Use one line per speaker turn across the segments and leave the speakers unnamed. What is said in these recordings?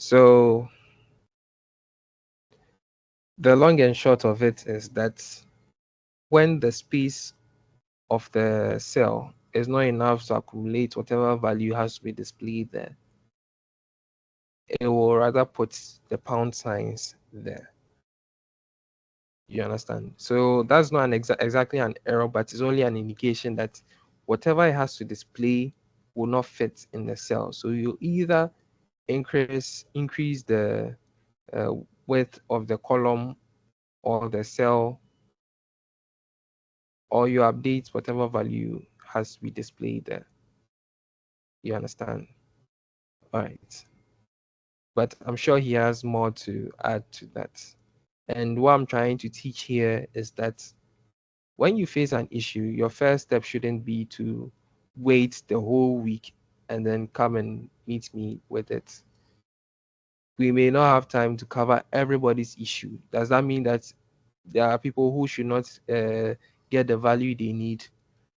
So the long and short of it is that when the space of the cell is not enough to accumulate whatever value has to be displayed there, it will rather put the pound signs there. You understand? So that's not an exactly an error, but it's only an indication that whatever it has to display will not fit in the cell. So you either increase the uh, width of the column or the cell, or you update whatever value has to be displayed there. You understand? All right. But I'm sure he has more to add to that. And what I'm trying to teach here is that when you face an issue, your first step shouldn't be to wait the whole week and then come and meet me with it. We may not have time to cover everybody's issue. Does that mean that there are people who should not get the value they need?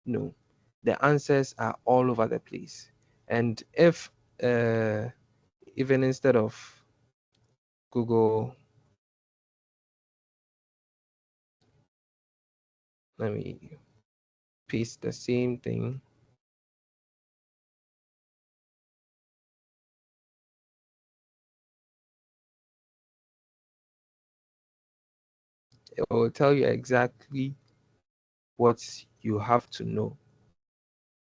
No. The answers are all over the place. And if even instead of Google, let me paste the same thing. It will tell you exactly what you have to know.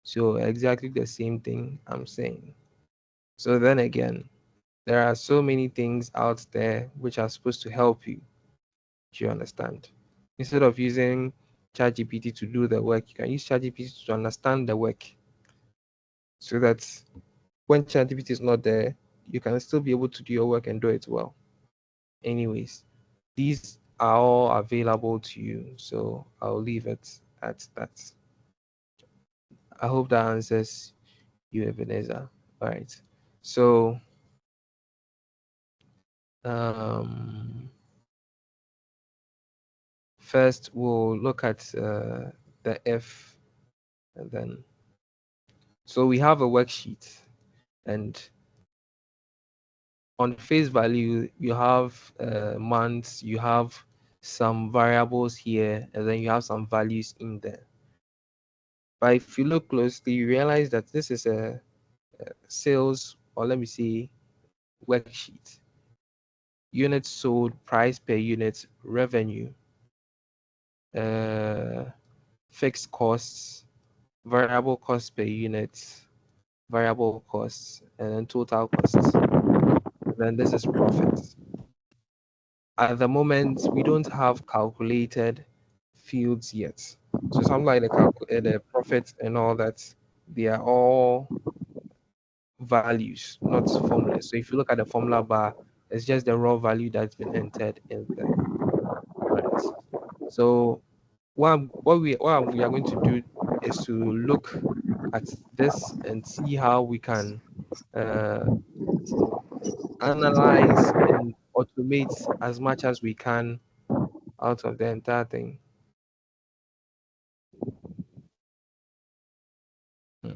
So exactly the same thing I'm saying. So then again, there are so many things out there which are supposed to help you. Do you understand? Instead of using ChatGPT to do the work, you can use ChatGPT to understand the work. So that when ChatGPT is not there, you can still be able to do your work and do it well. Anyways, these are all available to you. So I'll leave it at that. I hope that answers you, Ebenezer. All right. So um, first we'll look at the F, and then so we have a worksheet, and on face value you have months, you have some variables here, and then you have some values in there. But if you look closely, you realize that this is a sales, or let me say, worksheet. Units sold, price per unit, revenue, uh, fixed costs, variable cost per unit, variable costs, and then total costs. And then this is profit. At the moment, we don't have calculated fields yet. So something like the profit and all that, they are all values, not formulas. So if you look at the formula bar, it's just the raw value that's been entered in there. Right. So what we are going to do is to look at this and see how we can uh, analyze and automate as much as we can out of the entire thing. Hmm.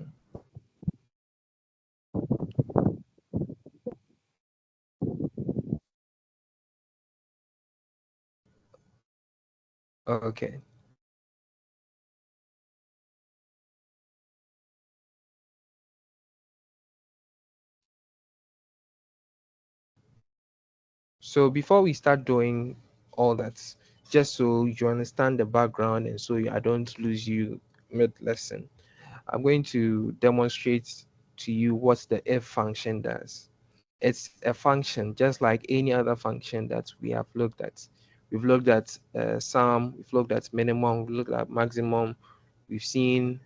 Okay. So before we start doing all that, just so you understand the background and so I don't lose you mid lesson, I'm going to demonstrate to you what the if function does. It's a function just like any other function that we have looked at. We've looked at sum, we've looked at minimum, we've looked at maximum, we've seen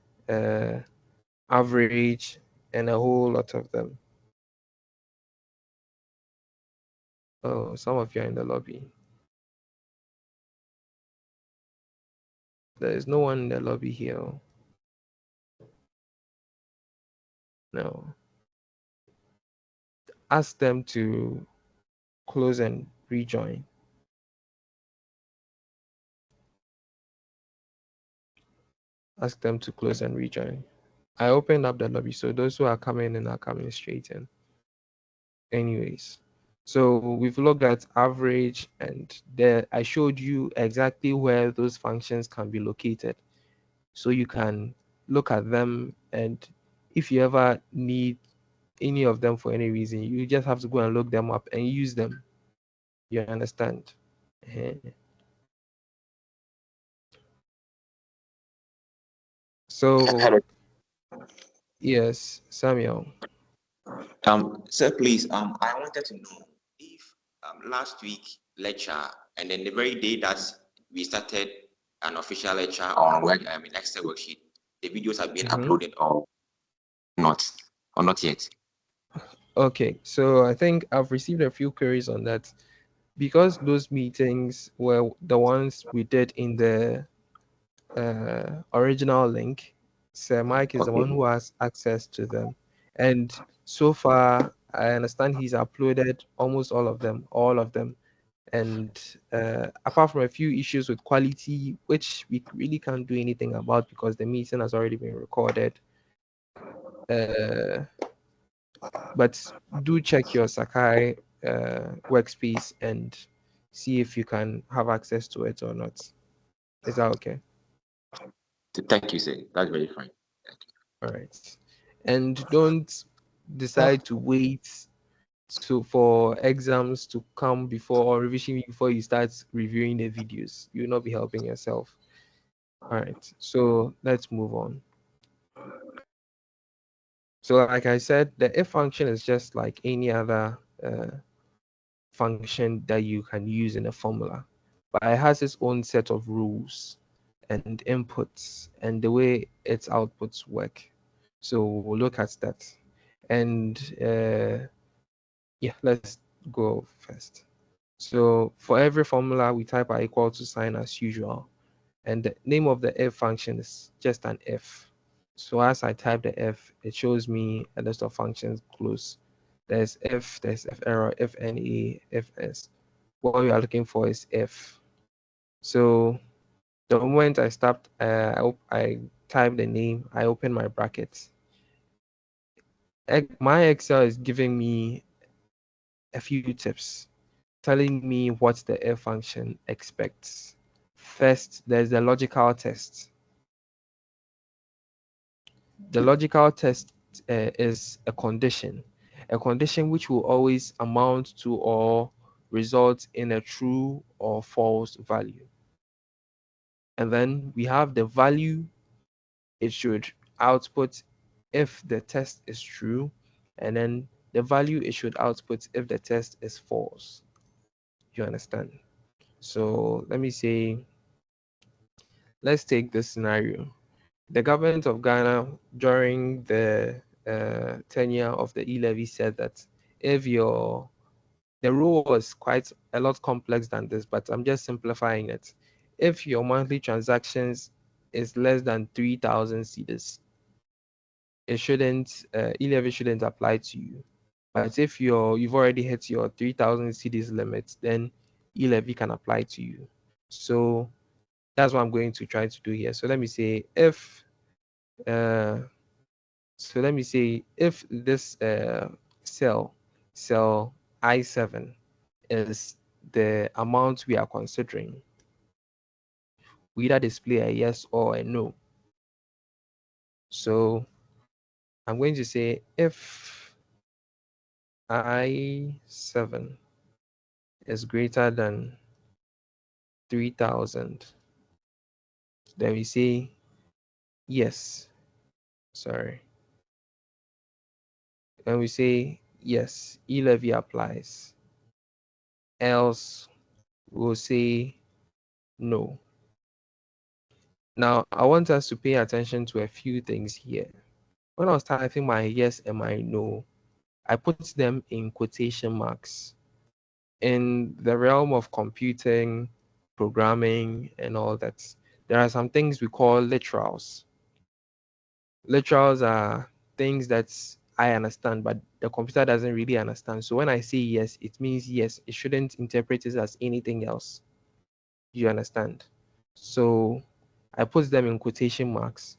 average, and a whole lot of them. Oh, some of you are in the lobby. There is no one in the lobby here. No. Ask them to close and rejoin. Ask them to close and rejoin. I opened up the lobby, so those who are coming in are coming straight in. Anyways. So we've looked at average, and there I showed you exactly where those functions can be located. So you can look at them, and if you ever need any of them for any reason, you just have to go and look them up and use them. You understand? Eh. So
Hello.
yes, Samuel.
Sir, please, I wanted to know if last week lecture and then the very day that we started an official lecture on in Excel worksheet, the videos have been
Mm-hmm.
uploaded not, or not yet.
Okay, so I think I've received a few queries on that because those meetings were the ones we did in the original link. Sir Mike is the
Okay.
one who has access to them, and so far I understand he's uploaded almost all of them, and apart from a few issues with quality, which we really can't do anything about because the meeting has already been recorded. Uh, but do check your Sakai workspace and see if you can have access to it or not. Is that okay?
Thank you, sir. That's very fine. Thank
All right. And don't decide to wait for exams to come before or revision before you start reviewing the videos. You'll not be helping yourself. All right. So let's move on. So like I said, the if function is just like any other function that you can use in a formula, but it has its own set of rules and inputs and the way its outputs work. So we'll look at that. And yeah, let's go first. So for every formula, we type our equal to sign as usual. And the name of the f function is just an f. So as I type the f, it shows me a list of functions close. There's f error, f na, fs. What we are looking for is f. So the moment I stopped, I type the name, I open my brackets. My Excel is giving me a few tips, telling me what the f function expects. First, there's the logical test. The logical test is a condition which will always amount to or result in a true or false value. And then we have the value it should output if the test is true, and then the value it should output if the test is false. You understand? So let's take this scenario. The government of Ghana during the tenure of the e-levy said that if the rule was quite a lot complex than this, but I'm just simplifying it. If your monthly transactions is less than 3,000 cedis, it shouldn't e-levy shouldn't apply to you. But if you've already hit your 3,000 cedis limit, then e-levy can apply to you. So that's what I'm going to try to do here. So let me say uh, if this cell I7 is the amount we are considering, we either display a yes or a no. So I'm going to say if I7 is greater than 3,000, then we say yes. Sorry. And we say yes, e-levy applies. Else we'll say no. Now, I want us to pay attention to a few things here. When I was typing my yes and my no, I put them in quotation marks. In the realm of computing, programming, and all that, there are some things we call literals. Literals are things that I understand, but the computer doesn't really understand. So when I say yes, it means yes. It shouldn't interpret it as anything else. You understand? So I put them in quotation marks.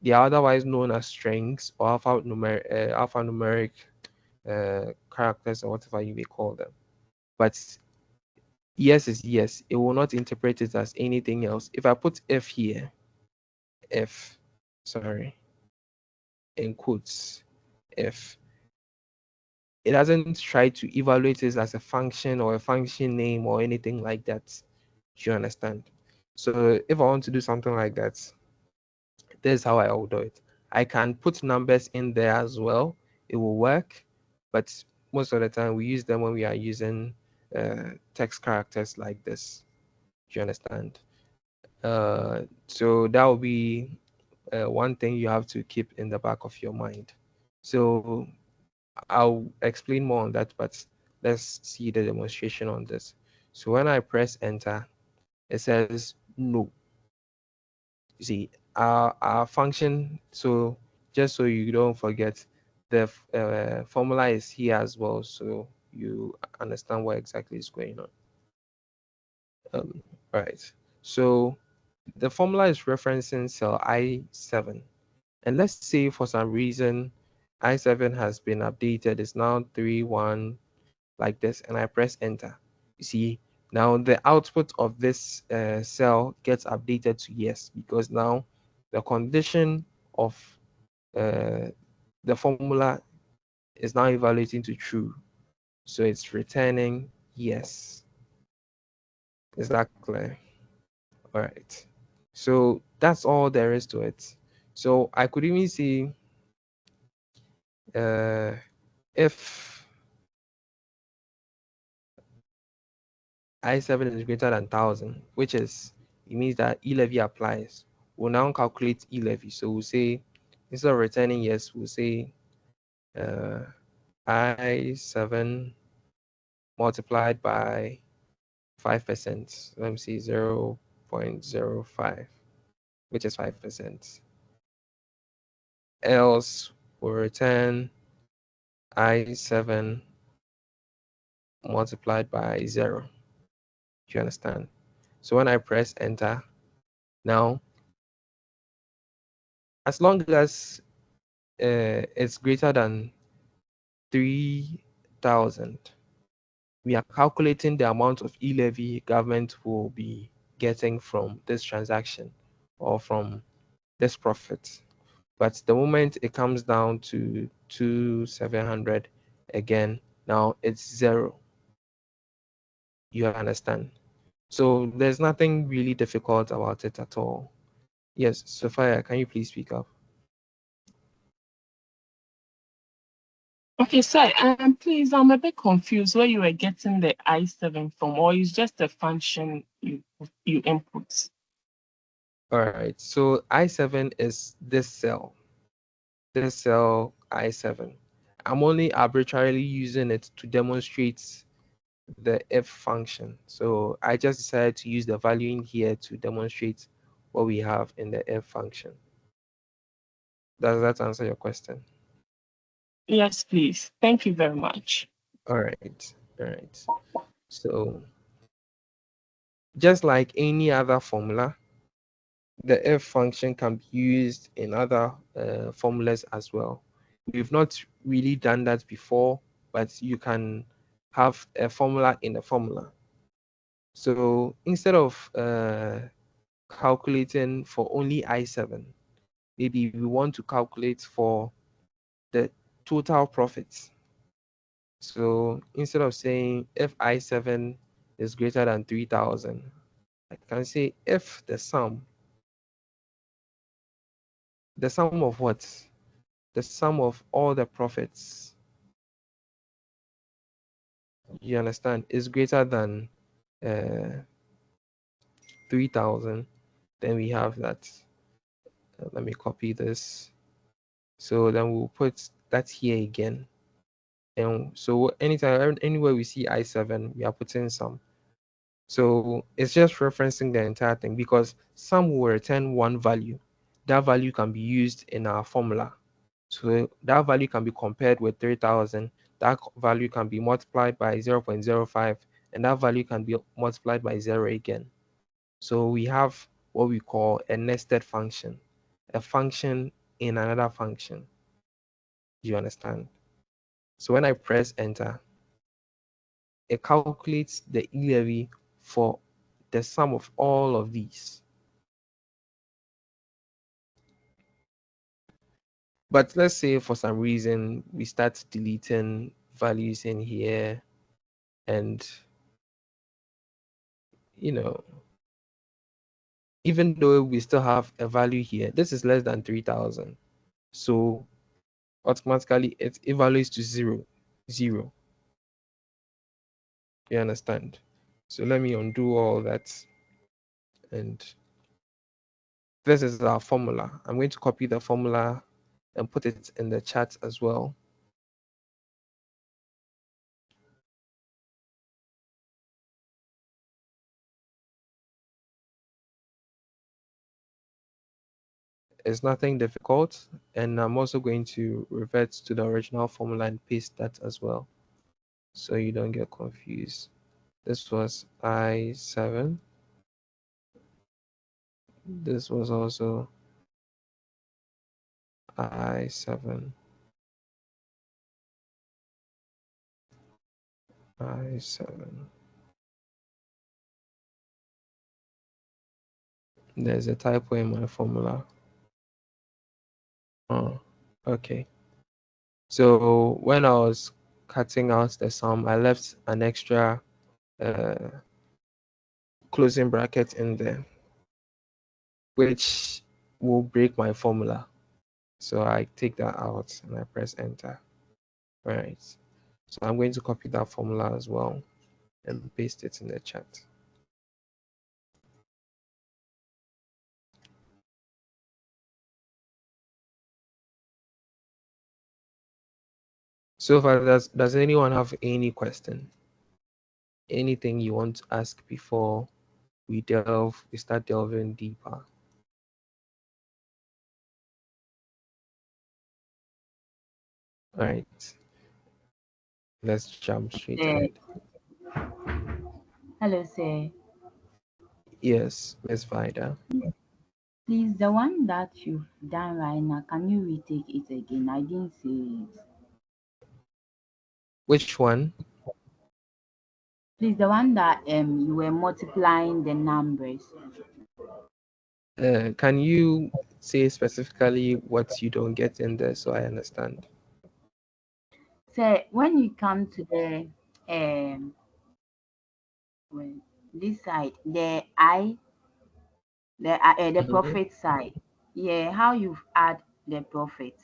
They are otherwise known as strings or alphanumeric characters or whatever you may call them. but yes is yes. It will not interpret it as anything else. If I put f here, f, sorry, in quotes, f, it doesn't try to evaluate it as a function or a function name or anything like that. Do you understand? So if I want to do something like that, this is how I will do it. I can put numbers in there as well. It will work, but most of the time we use them when we are using text characters like this. Do you understand? So that will be one thing you have to keep in the back of your mind. So I'll explain more on that, but let's see the demonstration on this. So when I press enter, it says no. You see, our function, so just so you don't forget, the formula is here as well, so you understand what exactly is going on. Right. So the formula is referencing cell I7. And let's say for some reason I7 has been updated, it's now 3-1 like this, and I press enter. You see, now the output of this cell gets updated to yes, because now the condition of uh, the formula is now evaluating to true. So it's returning yes. Is that clear? All right. So that's all there is to it. So I could even see uh, if I7 is greater than 1000, which is, it means that E-levy applies. We'll now calculate E-levy. So we'll say, instead of returning yes, we'll say uh, I7 multiplied by 5%. Let me see, 0.05, which is 5%. Else we'll return I7 multiplied by 0. Do you understand? So when I press enter, now, as long as it's greater than 3,000, we are calculating the amount of e-levy government will be getting from this transaction or from this profit. But the moment it comes down to 2,700 again, now it's 0. You understand? So there's nothing really difficult about it at all. Yes, Sophia, can you please speak up?
Okay, so please, I'm a bit confused where you were getting the I7 from, or it's just a function you input.
All right, so I7 is this cell I7. I'm only arbitrarily using it to demonstrate the f function. So I just decided to use the value in here to demonstrate what we have in the f function. Does that answer your question?
Yes, please. Thank you very much.
All right, all right. So just like any other formula, the f function can be used in other formulas as well. We've not really done that before, but you can have a formula in a formula. So instead of calculating for only I7, maybe we want to calculate for the total profits. So instead of saying if I7 is greater than 3,000, I can say if the sum of what? The sum of all the profits, you understand, is greater than uh, 3,000, then we have that. Let me copy this. So then we'll put that here again. And so anytime, anywhere we see I7, we are putting some. So it's just referencing the entire thing because some will return one value. That value can be used in our formula. So that value can be compared with 3,000. That value can be multiplied by 0.05, and that value can be multiplied by 0 again. So we have what we call a nested function, a function in another function. Do you understand? So when I press enter, it calculates the e-levy for the sum of all of these. But let's say for some reason we start deleting values in here, and you know, even though we still have a value here, this is less than 3,000. So automatically it evaluates to zero. You understand? So let me undo all that. And this is our formula. I'm going to copy the formula and put it in the chat as well. It's nothing difficult, and I'm also going to revert to the original formula and paste that as well, so you don't get confused. This was I7. This was also I7. I7. There's a typo in my formula. Oh, okay. So when I was cutting out the sum, I left an extra closing bracket in there, which will break my formula. So I take that out and I press enter. All right. So I'm going to copy that formula as well and paste it in the chat. So far, does anyone have any question? Anything you want to ask before we start delving deeper? All right. Let's jump straight ahead.
Hello, sir.
Yes, Miss Vida.
Please, the one that you've done right now, can you retake it again? I didn't see it.
Which one?
Please, the one that you were multiplying the numbers.
Can you say specifically what you don't get in there so I understand?
So when you come to the well, this side, the profit side, yeah, how you add the profit?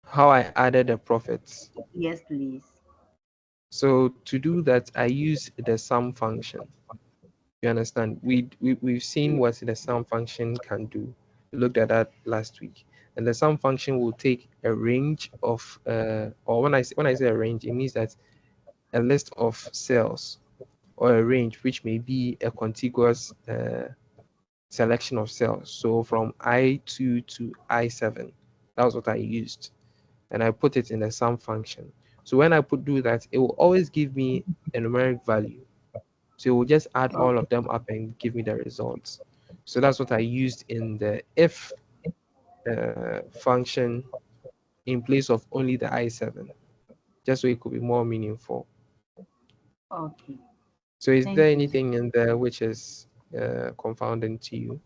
How I added the profits.
Yes, please.
So to do that, I use the sum function. You understand? We've seen what the sum function can do. We looked at that last week. And the sum function will take a range of or when I say a range, it means that a list of cells or a range which may be a contiguous selection of cells. So from I2 to I7, that was what I used. And I put it in the sum function. So when I do that, it will always give me a numeric value. So it will just add all of them up and give me the results. So that's what I used in the if function in place of only the I7, just so it could be more meaningful.
Okay.
So is
Thank
there
you.
anything in there which is confounding to you?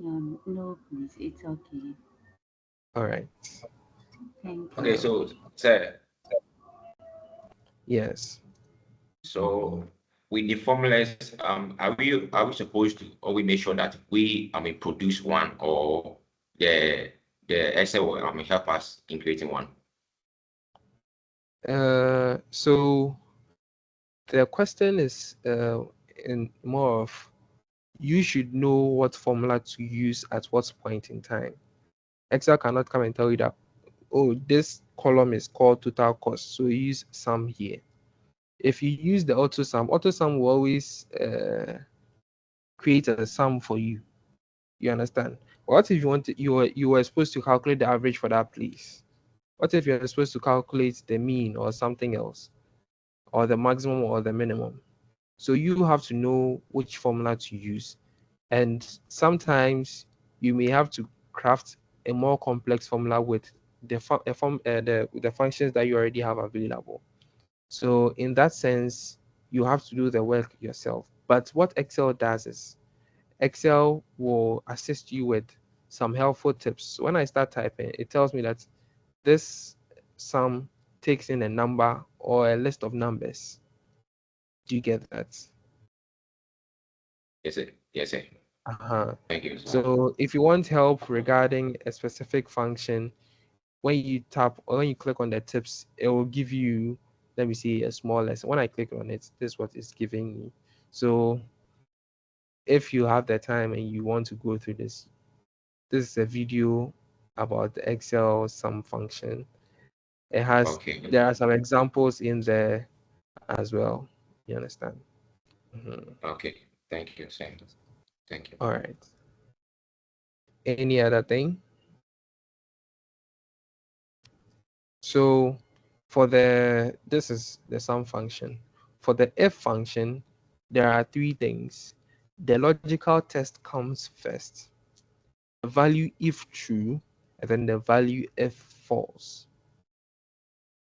No, please, it's okay.
All right.
Thank you.
Okay, so sir,
Yes.
so with the formulas, are we supposed to, or we make sure that we produce one, or the Excel will help us in creating one?
So the question is in more of you should know what formula to use at what point in time. Excel cannot come and tell you that, oh, this column is called total cost, so use sum here. If you use the auto sum will always create a sum for you. You understand? What if you want to, you were supposed to calculate the average for that place? What if you're supposed to calculate the mean or something else, or the maximum or the minimum? So you have to know which formula to use. And sometimes you may have to craft a more complex formula with the functions that you already have available. So in that sense, you have to do the work yourself. But what Excel does is Excel will assist you with some helpful tips. So when I start typing, it tells me that this sum takes in a number or a list of numbers. Do you get that?
Yes, sir. Yes, sir.
Uh-huh.
Thank you, sir.
So if you want help regarding a specific function, when you tap or when you click on the tips, it will give you, let me see, a small lesson. When I click on it, this is what it's giving me. So if you have the time and you want to go through this, this is a video about the Excel sum function. It has,
Okay.
there are some examples in there as well. You understand?
Okay. Thank you, sir. Thank you.
All right. Any other thing? So for the, this is the sum function. For the if function, there are three things. The logical test comes first, the value if true, and then the value if false,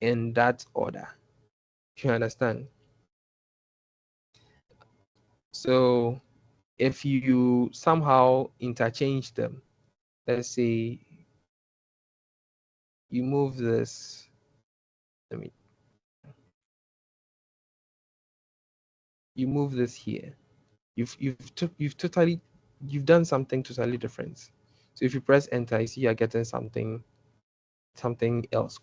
in that order. You understand? So if you somehow interchange them, let's say you move this, let me, you move this here, you've done something totally different. So if you press enter, you see you're getting something else.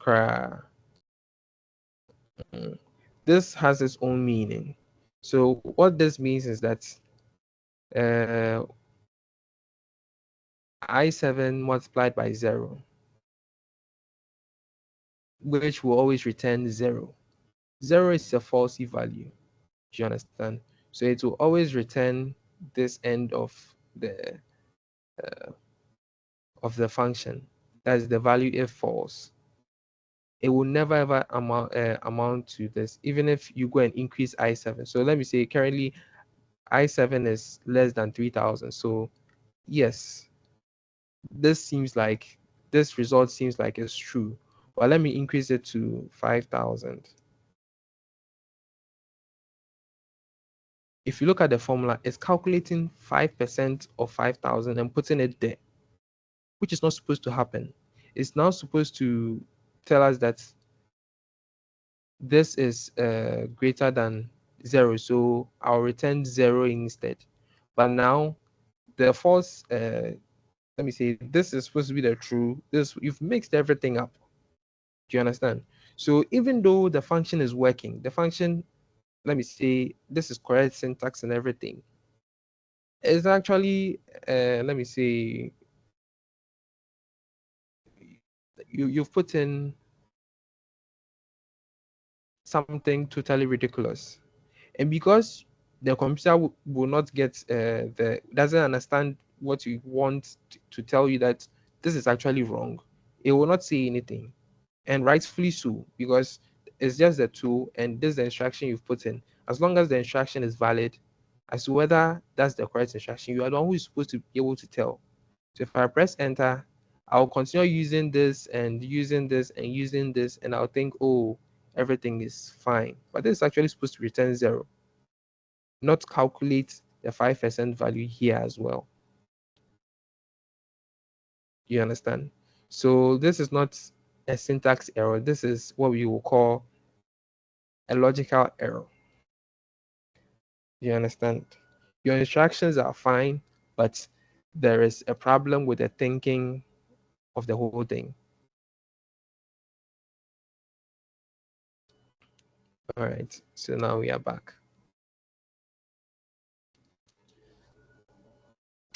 This has its own meaning. So what this means is that uh, I7 multiplied by 0, which will always return 0. 0 is a falsy value. Do you understand? So it will always return this end of the function. That is the value if false. It will never ever amount to this, even if you go and increase I7. So let me say currently I7 is less than 3000. So yes, this seems like, this result seems like it's true. But let me increase it to 5000. If you look at the formula, it's calculating 5% of 5000 and putting it there, which is not supposed to happen. It's now supposed to tell us that this is greater than 0, so I'll return 0 instead. But now the false, let me say, this is supposed to be the true. This, you've mixed everything up. Do you understand? So even though the function is working, the function, let me say, this is correct syntax and everything, it's actually, let me say, you've put in something totally ridiculous. And because the computer will not get the, doesn't understand what you want to tell you that this is actually wrong, it will not say anything, and rightfully so, because it's just the tool and this is the instruction you've put in. As long as the instruction is valid, as to whether that's the correct instruction, you are the one who is supposed to be able to tell. So if I press enter, I'll continue using this and using this and using this, and I'll think, oh, everything is fine. But this is actually supposed to return 0, not calculate the 5% value here as well. You understand? So this is not a syntax error. This is what we will call a logical error. You understand? Your instructions are fine, but there is a problem with the thinking of the whole thing. All right, so now we are back.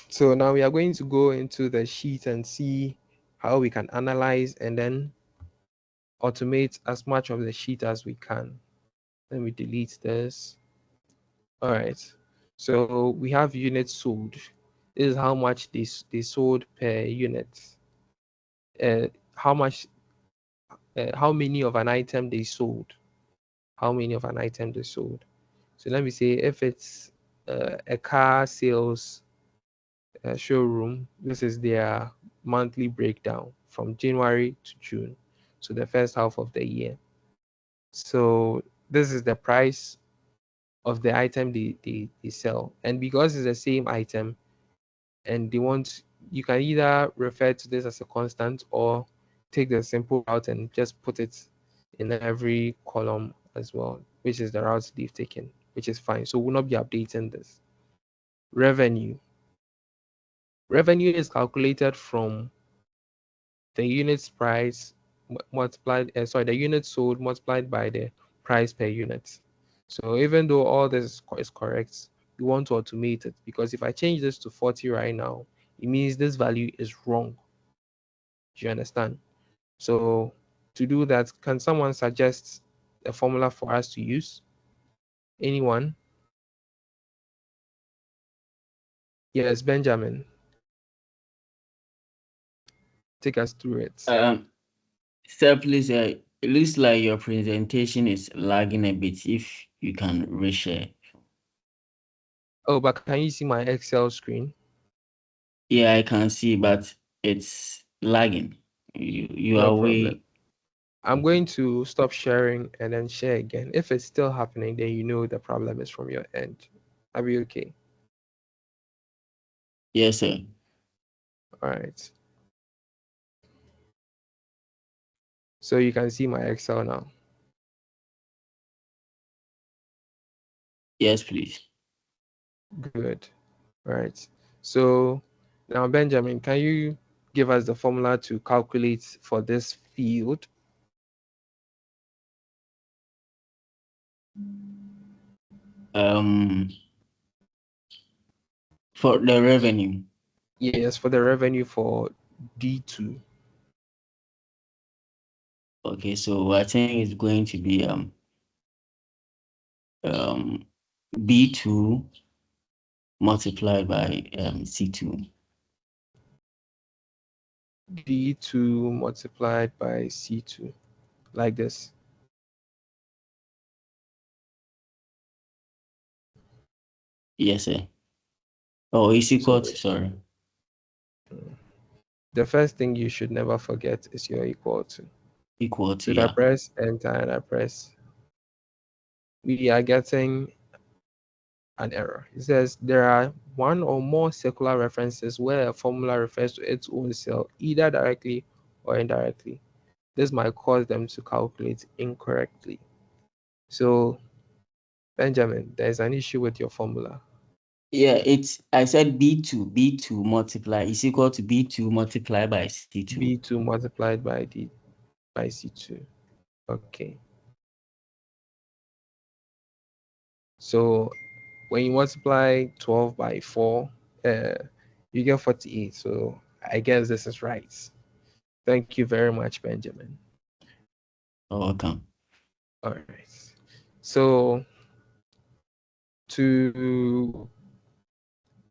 So now we are going to go into the sheet and see how we can analyze and then automate as much of the sheet as we can. Let me delete this. All right. So we have units sold. This is how much they sold per unit. How much, how many of an item they sold. How many of an item they sold. So let me say if it's a car sales showroom, this is their monthly breakdown from January to June. So the first half of the year. So this is the price of the item they sell. And because it's the same item and they want, you can either refer to this as a constant or take the simple route and just put it in every column as well, which is the route they've taken, which is fine. So we'll not be updating this. Revenue. Revenue is calculated from the unit's price multiplied, the unit sold multiplied by the price per unit. So even though all this is correct, we want to automate it, because if I change this to 40 right now, it means this value is wrong. Do you understand? So to do that, can someone suggest a formula for us to use? Anyone? Yes, Benjamin. Take us through it.
Sir, please, it looks like your presentation is lagging a bit. If you can reshare.
Oh, but can you see my Excel screen?
Yeah, I can see, but it's lagging. You
No
are
problem.
way.
I'm going to stop sharing and then share again. If it's still happening, then you know the problem is from your end. Are we okay?
Yes, sir.
All right. So you can see my Excel now.
Yes, please.
Good. All right. So now, Benjamin, can you give us the formula to calculate for this field?
For the revenue.
Yes, for the revenue for D2.
Okay, so I think it's going to be B2 multiplied by C2.
D2 multiplied by C2, like this.
Yes, sir. Oh, is equal to,
So
sorry.
the first thing you should never forget is your equal to.
Equal
So
to,
if I
yeah.
press enter and I press, we are getting an error. It says there are one or more circular references where a formula refers to its own cell, either directly or indirectly. This might cause them to calculate incorrectly. So, Benjamin, there's an issue with your formula.
Yeah, I said B2 multiply is equal to B2 multiplied by C2.
B2 multiplied by C2. Okay. So when you multiply 12 by 4, you get 48. So I guess this is right. Thank you very much, Benjamin.
Welcome.
All right. So to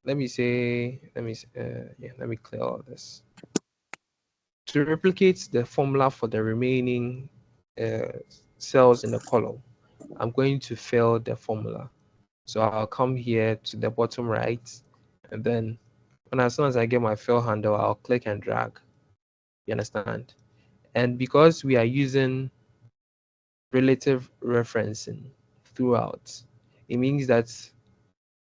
let me clear all this. To replicate the formula for the remaining cells in the column, I'm going to fill the formula. So I'll come here to the bottom right, and then as soon as I get my fill handle, I'll click and drag. You understand? And because we are using relative referencing throughout, it means that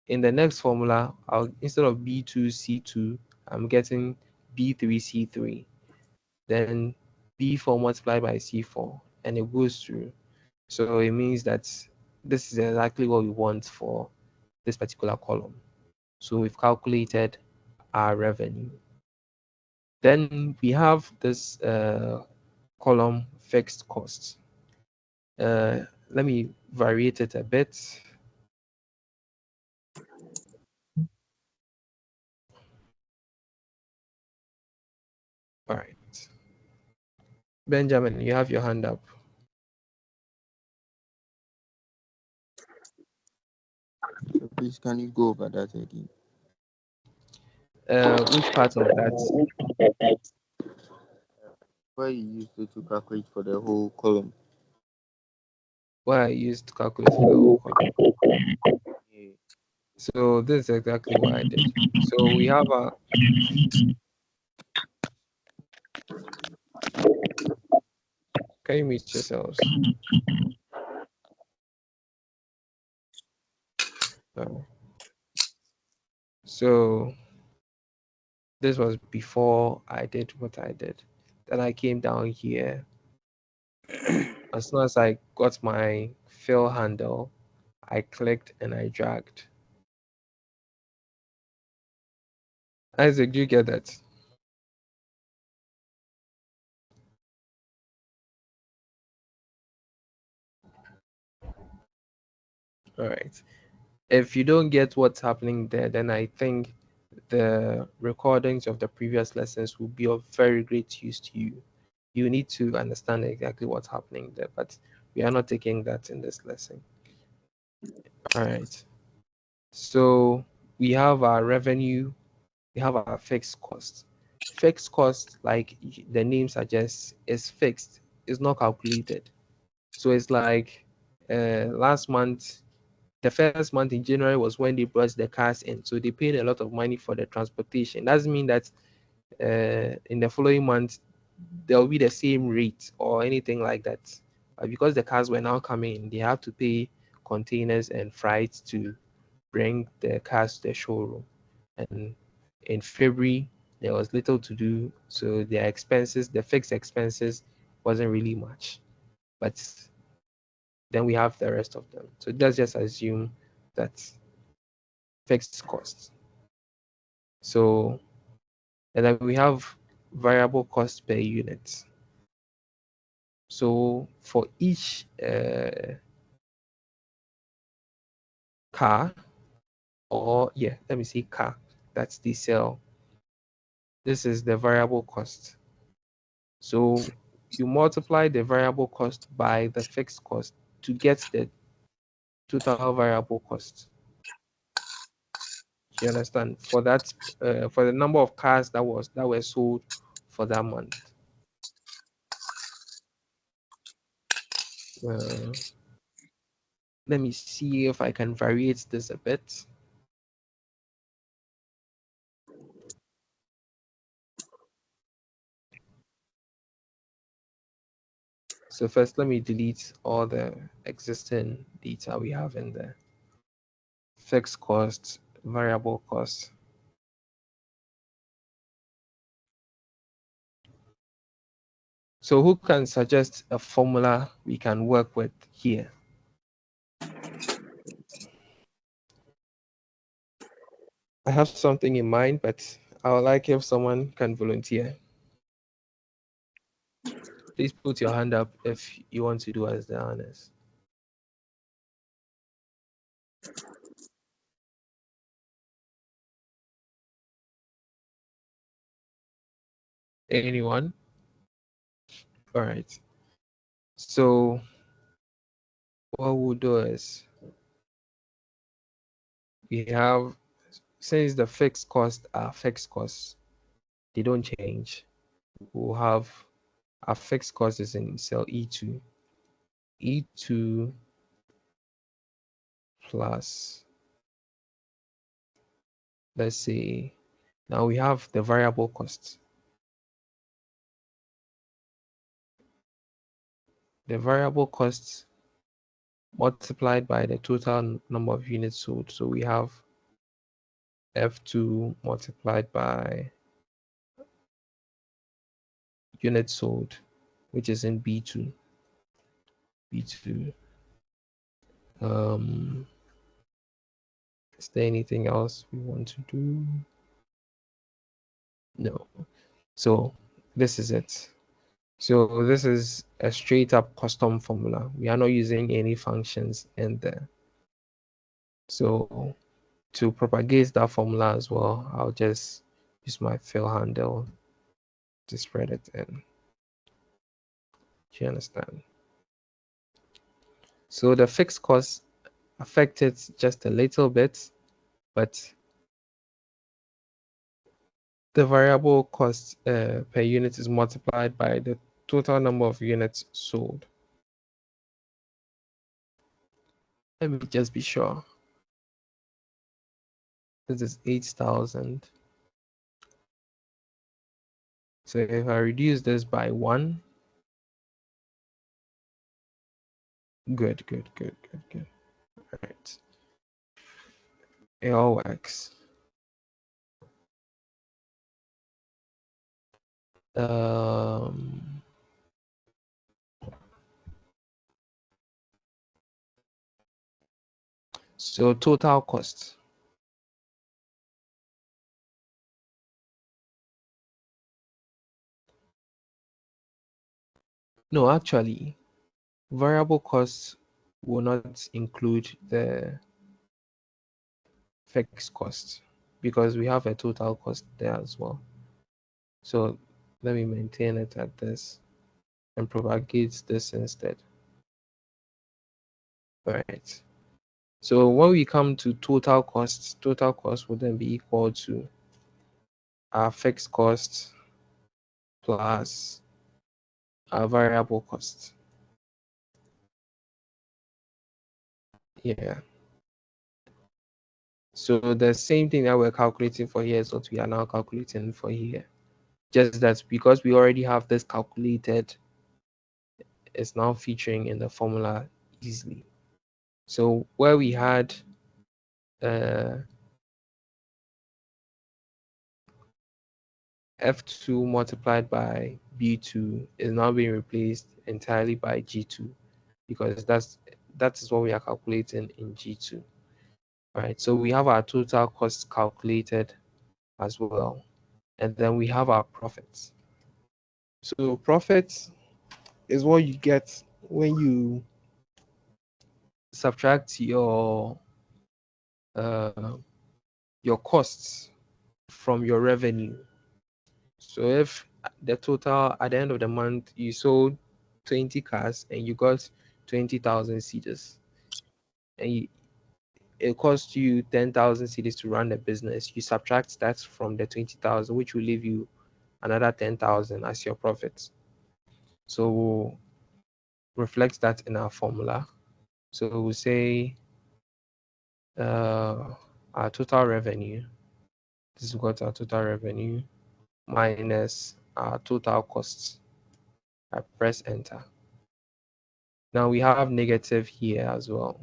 in the next formula, instead of B2C2, I'm getting B3C3, then B4 multiplied by C4, and it goes through. So it means that this is exactly what we want for this particular column. So we've calculated our revenue. Then we have this column fixed costs. Let me variate it a bit. All right. Benjamin, you have your hand up.
So please, can you go over that again?
Which part of that?
Where you used it to calculate for the whole column.
What I used to calculate for the whole column.
Yeah.
So this is exactly what I did. So we have a. Can you mute yourselves? So this was before I did what I did. Then I came down here. As soon as I got my fill handle, I clicked and I dragged. Isaac, do you get that? All right. If you don't get what's happening there, then I think the recordings of the previous lessons will be of very great use to you. You need to understand exactly what's happening there, but we are not taking that in this lesson. All right. So we have our revenue, we have our fixed cost. Fixed cost, like the name suggests, is fixed, it's not calculated. So it's like last month, the first month in January was when they brought the cars in. So they paid a lot of money for the transportation. Doesn't mean that in the following month there will be the same rate or anything like that. But because the cars were now coming, they have to pay containers and freight to bring the cars to the showroom. And in February, there was little to do. So their expenses, the fixed expenses, wasn't really much. But then we have the rest of them. So let's just assume that fixed costs. So, and then we have variable cost per unit. So for each car, or yeah, let me see car, that's the sell. This is the variable cost. So you multiply the variable cost by the fixed cost to get the total variable cost. You understand? For that, for the number of cars that were sold for that month. Let me see if I can variate this a bit. So first, let me delete all the existing data we have in there. Fixed cost, variable cost. So who can suggest a formula we can work with here? I have something in mind, but I would like if someone can volunteer. Please put your hand up if you want to do as the honors. Anyone? All right. So what we'll do is we have, since the fixed costs are fixed costs, they don't change. We'll have our fixed cost is in cell E2. E2 plus, let's say, now we have the variable cost. The variable cost multiplied by the total number of units sold. So we have F2 multiplied by units sold, which is in B2. B2. Is there anything else we want to do? No. So this is it. So this is a straight up custom formula. We are not using any functions in there. So to propagate that formula as well, I'll just use my fill handle to spread it in. Do you understand? So the fixed costs affected just a little bit, but the variable cost per unit is multiplied by the total number of units sold. Let me just be sure. This is 8,000. So if I reduce this by 1, good. All right. It all works. Um, so total cost. No, actually, variable costs will not include the fixed cost because we have a total cost there as well. So let me maintain it at this and propagate this instead. All right. So when we come to total cost will then be equal to our fixed cost plus our variable cost. Yeah. So the same thing that we're calculating for here is what we are now calculating for here. Just that because we already have this calculated, it's now featuring in the formula easily. So where we had F2 multiplied by B2 is now being replaced entirely by G2 because that is what we are calculating in G2. All right, so we have our total cost calculated as well, and then we have our profits. So profits is what you get when you subtract your costs from your revenue. So if the total at the end of the month you sold 20 cars and you got 20,000 cedis, and it costs you 10,000 cedis to run the business, you subtract that from the 20,000, which will leave you another 10,000 as your profit. So we'll reflect that in our formula. So we'll say our total revenue. This is what our total revenue minus our total costs. I press enter. Now we have negative here as well.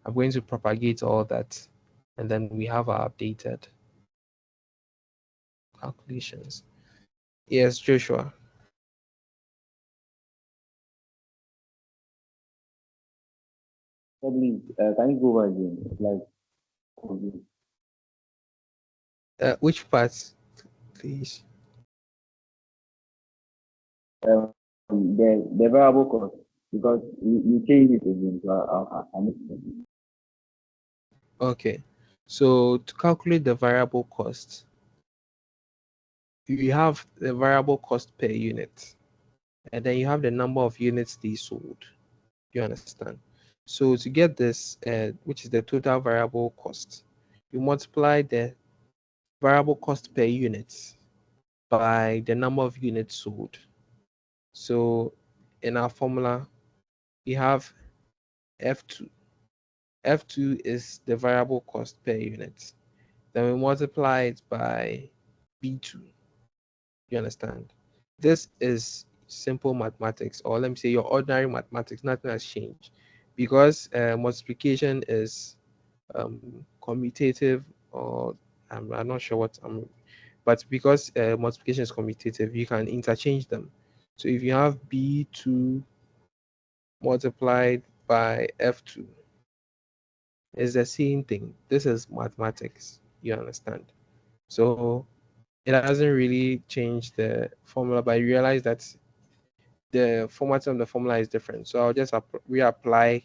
I'm going to propagate all that, and then we have our updated calculations. Yes, Joshua.
Please, can you go over again?
Which parts, please?
The variable cost, because you changed it again, so I missed it.
Okay. So to calculate the variable cost, you have the variable cost per unit, and then you have the number of units they sold. You understand? So to get this, which is the total variable cost, you multiply the variable cost per unit by the number of units sold. So in our formula, we have F2. F2 is the variable cost per unit. Then we multiply it by B2. You understand? This is simple mathematics, or let me say your ordinary mathematics. Nothing has changed because multiplication is commutative, or I'm not sure what but because multiplication is commutative, you can interchange them. So if you have B2 multiplied by F2, it's the same thing. This is mathematics, you understand? So it doesn't really change the formula, but I realize that the format of the formula is different. So I'll just reapply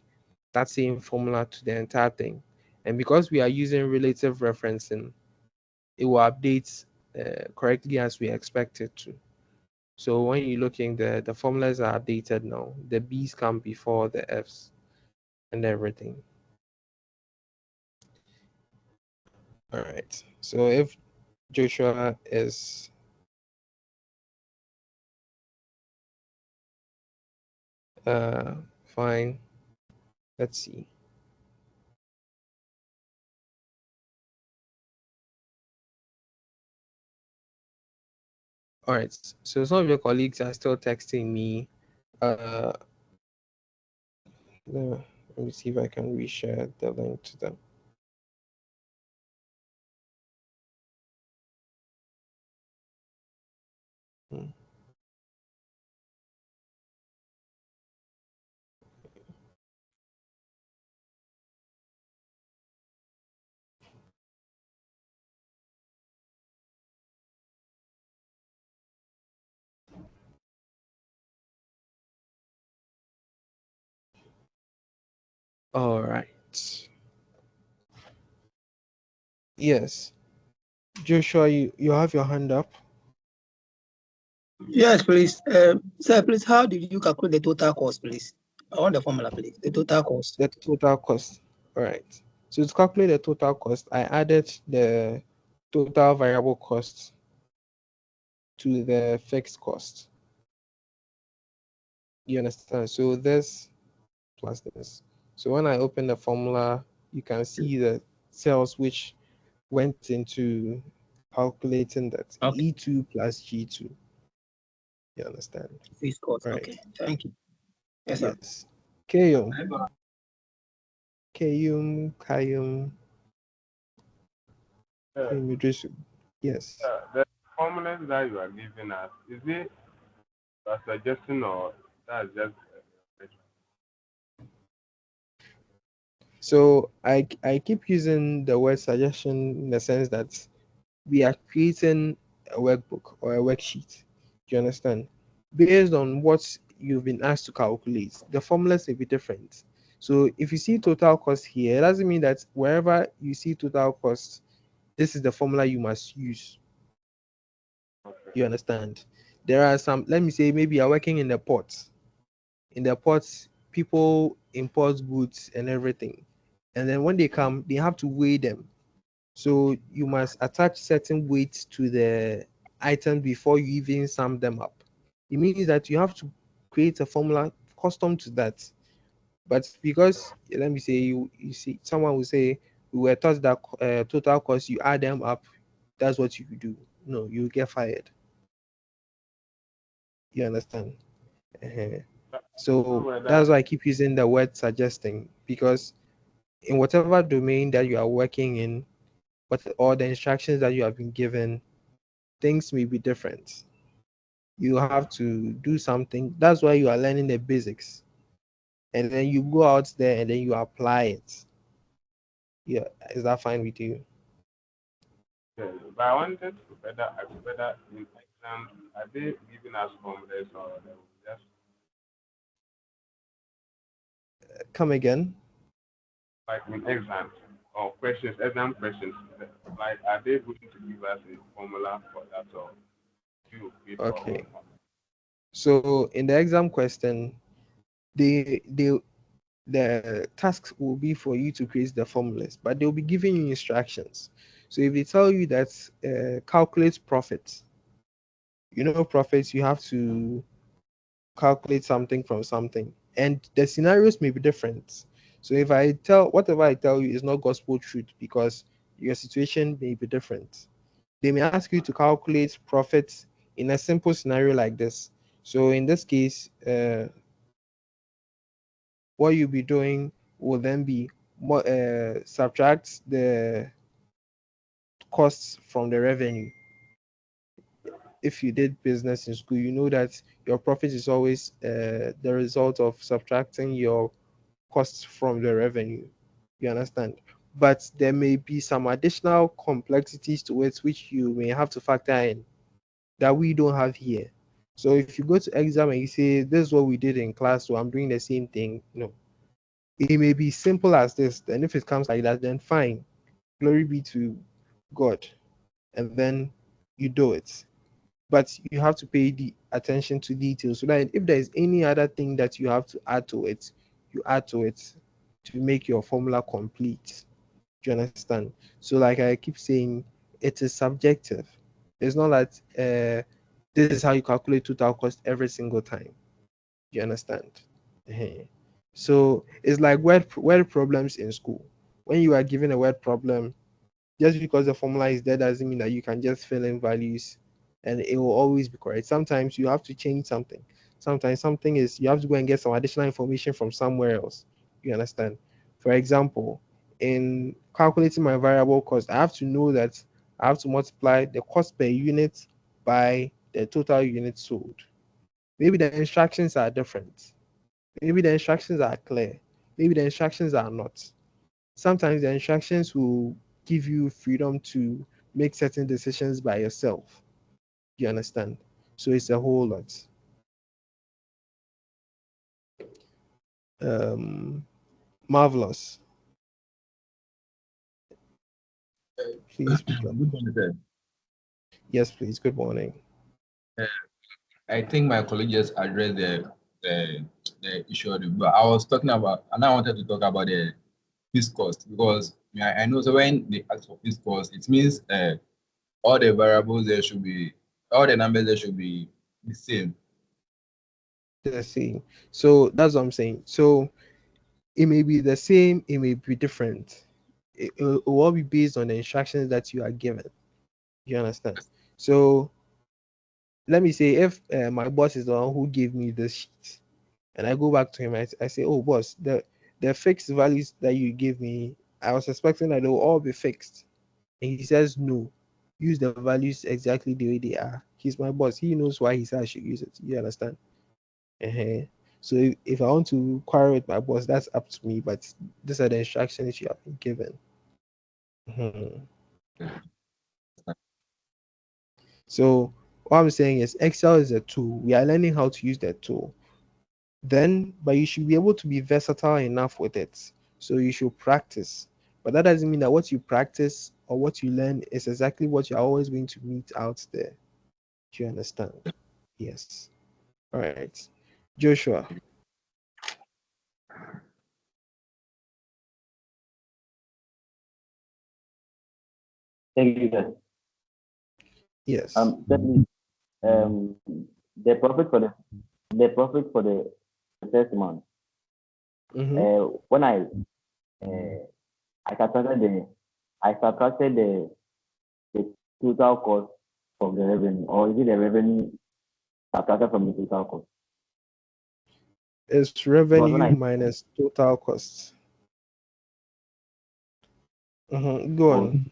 that same formula to the entire thing. And because we are using relative referencing, it will update correctly as we expect it to. So when you're looking, the formulas are updated now. The B's come before the F's and everything. All right. So if Joshua is fine, let's see. All right. So some of your colleagues are still texting me. Let me see if I can reshare the link to them. All right. Yes. Joshua, you have your hand up.
Yes, please. Sir, please, how did you calculate the total cost, please? I want the formula, please. The total cost.
The total cost. All right. So to calculate the total cost, I added the total variable cost to the fixed cost. You understand? So this plus this. So when I open the formula, you can see the cells which went into calculating that
Okay.
E2 plus G2. You understand?
Fixed cost.
Right.
Okay. Thank you. Yes, sir.
Yes. Kayum. Kayum. Idrisu. Yes.
The formulas that you are giving us, is it a suggestion or that's just
So I keep using the word suggestion in the sense that we are creating a workbook or a worksheet. Do you understand? Based on what you've been asked to calculate, the formulas may be different. So if you see total cost here, it doesn't mean that wherever you see total cost, this is the formula you must use. You understand? There are some, let me say, maybe you're working in the port. In the ports, people import goods and everything. And then when they come, they have to weigh them. So you must attach certain weights to the item before you even sum them up. It means that you have to create a formula custom to that. But because let me say you see someone will say we were taught that total cost you add them up, that's what you do. No, you get fired. You understand? So that's why I keep using the word suggesting, because in whatever domain that you are working in, what all the instructions that you have been given, things may be different. You have to do something. That's why you are learning the basics. And then you go out there and then you apply it. Yeah, is that fine with you?
yeah, but I wanted to whether in exams are they giving us formulas or they will just
Come again.
like in exams or questions, exam questions, like are they going to give us a formula for that or you create our own
Okay.
formula?
So in the exam question, they the task will be for you to create the formulas, but they'll be giving you instructions. So if they tell you that calculate profits, you know profits, you have to calculate something from something, and the scenarios may be different. So if I tell whatever I tell you is not gospel truth because your situation may be different, they may ask you to calculate profits in a simple scenario like this. So in this case, what you'll be doing will then be subtract the costs from the revenue. If you did business in school, you know that your profit is always the result of subtracting your costs from the revenue. You understand? But there may be some additional complexities to it which you may have to factor in that we don't have here. So if you go to exam and you say this is what we did in class, so I'm doing the same thing, no. It may be simple as this. Then if it comes like that, then fine. Glory be to God. And then you do it. But you have to pay the attention to details so that if there is any other thing that you have to add to it, you add to it to make your formula complete. Do you understand? So, like I keep saying, it is subjective. It's not that this is how you calculate total cost every single time. You understand? Ehen. So it's like word problems in school. When you are given a word problem, just because the formula is there doesn't mean that you can just fill in values and it will always be correct. Sometimes you have to change something. Sometimes something is you have to go and get some additional information from somewhere else. You understand? For example, in calculating my variable cost, I have to know that I have to multiply the cost per unit by the total units sold. Maybe the instructions are different. Maybe the instructions are clear. Maybe the instructions are not. Sometimes the instructions will give you freedom to make certain decisions by yourself. You understand? So it's a whole lot. Um, Marvelous. Please speak up.
Good morning, sir.
Yes, please. Good morning.
I think my colleague just addressed the issue of but I was talking about, and I wanted to talk about the fixed cost because I know so when they ask for fixed cost, it means all the variables there should be, all the numbers there should be the same.
Let's see. So that's what I'm saying. So it may be the same, it may be different. It will all be based on the instructions that you are given. You understand? So let me say if my boss is the one who gave me this sheet, and I go back to him, I say, "Oh, boss, the fixed values that you gave me, I was expecting that they will all be fixed." And he says, "No, use the values exactly the way they are." He's my boss. He knows why he said I should use it. You understand? uh So if I want to quarrel with my boss, that's up to me. But these are the instructions you have been given. Mhm. So what I'm saying is Excel is a tool. We are learning how to use that tool. Then, but you should be able to be versatile enough with it. So you should practice. But that doesn't mean that what you practice or what you learn is exactly what you're always going to meet out there. Do you understand? Yes. All right. Joshua.
Thank you, sir.
Yes.
Certainly, the profit for the first month. When I subtracted the total cost of the revenue, or is it the revenue subtracted from the total cost?
It's
Because when
revenue
I
minus total costs. Go on.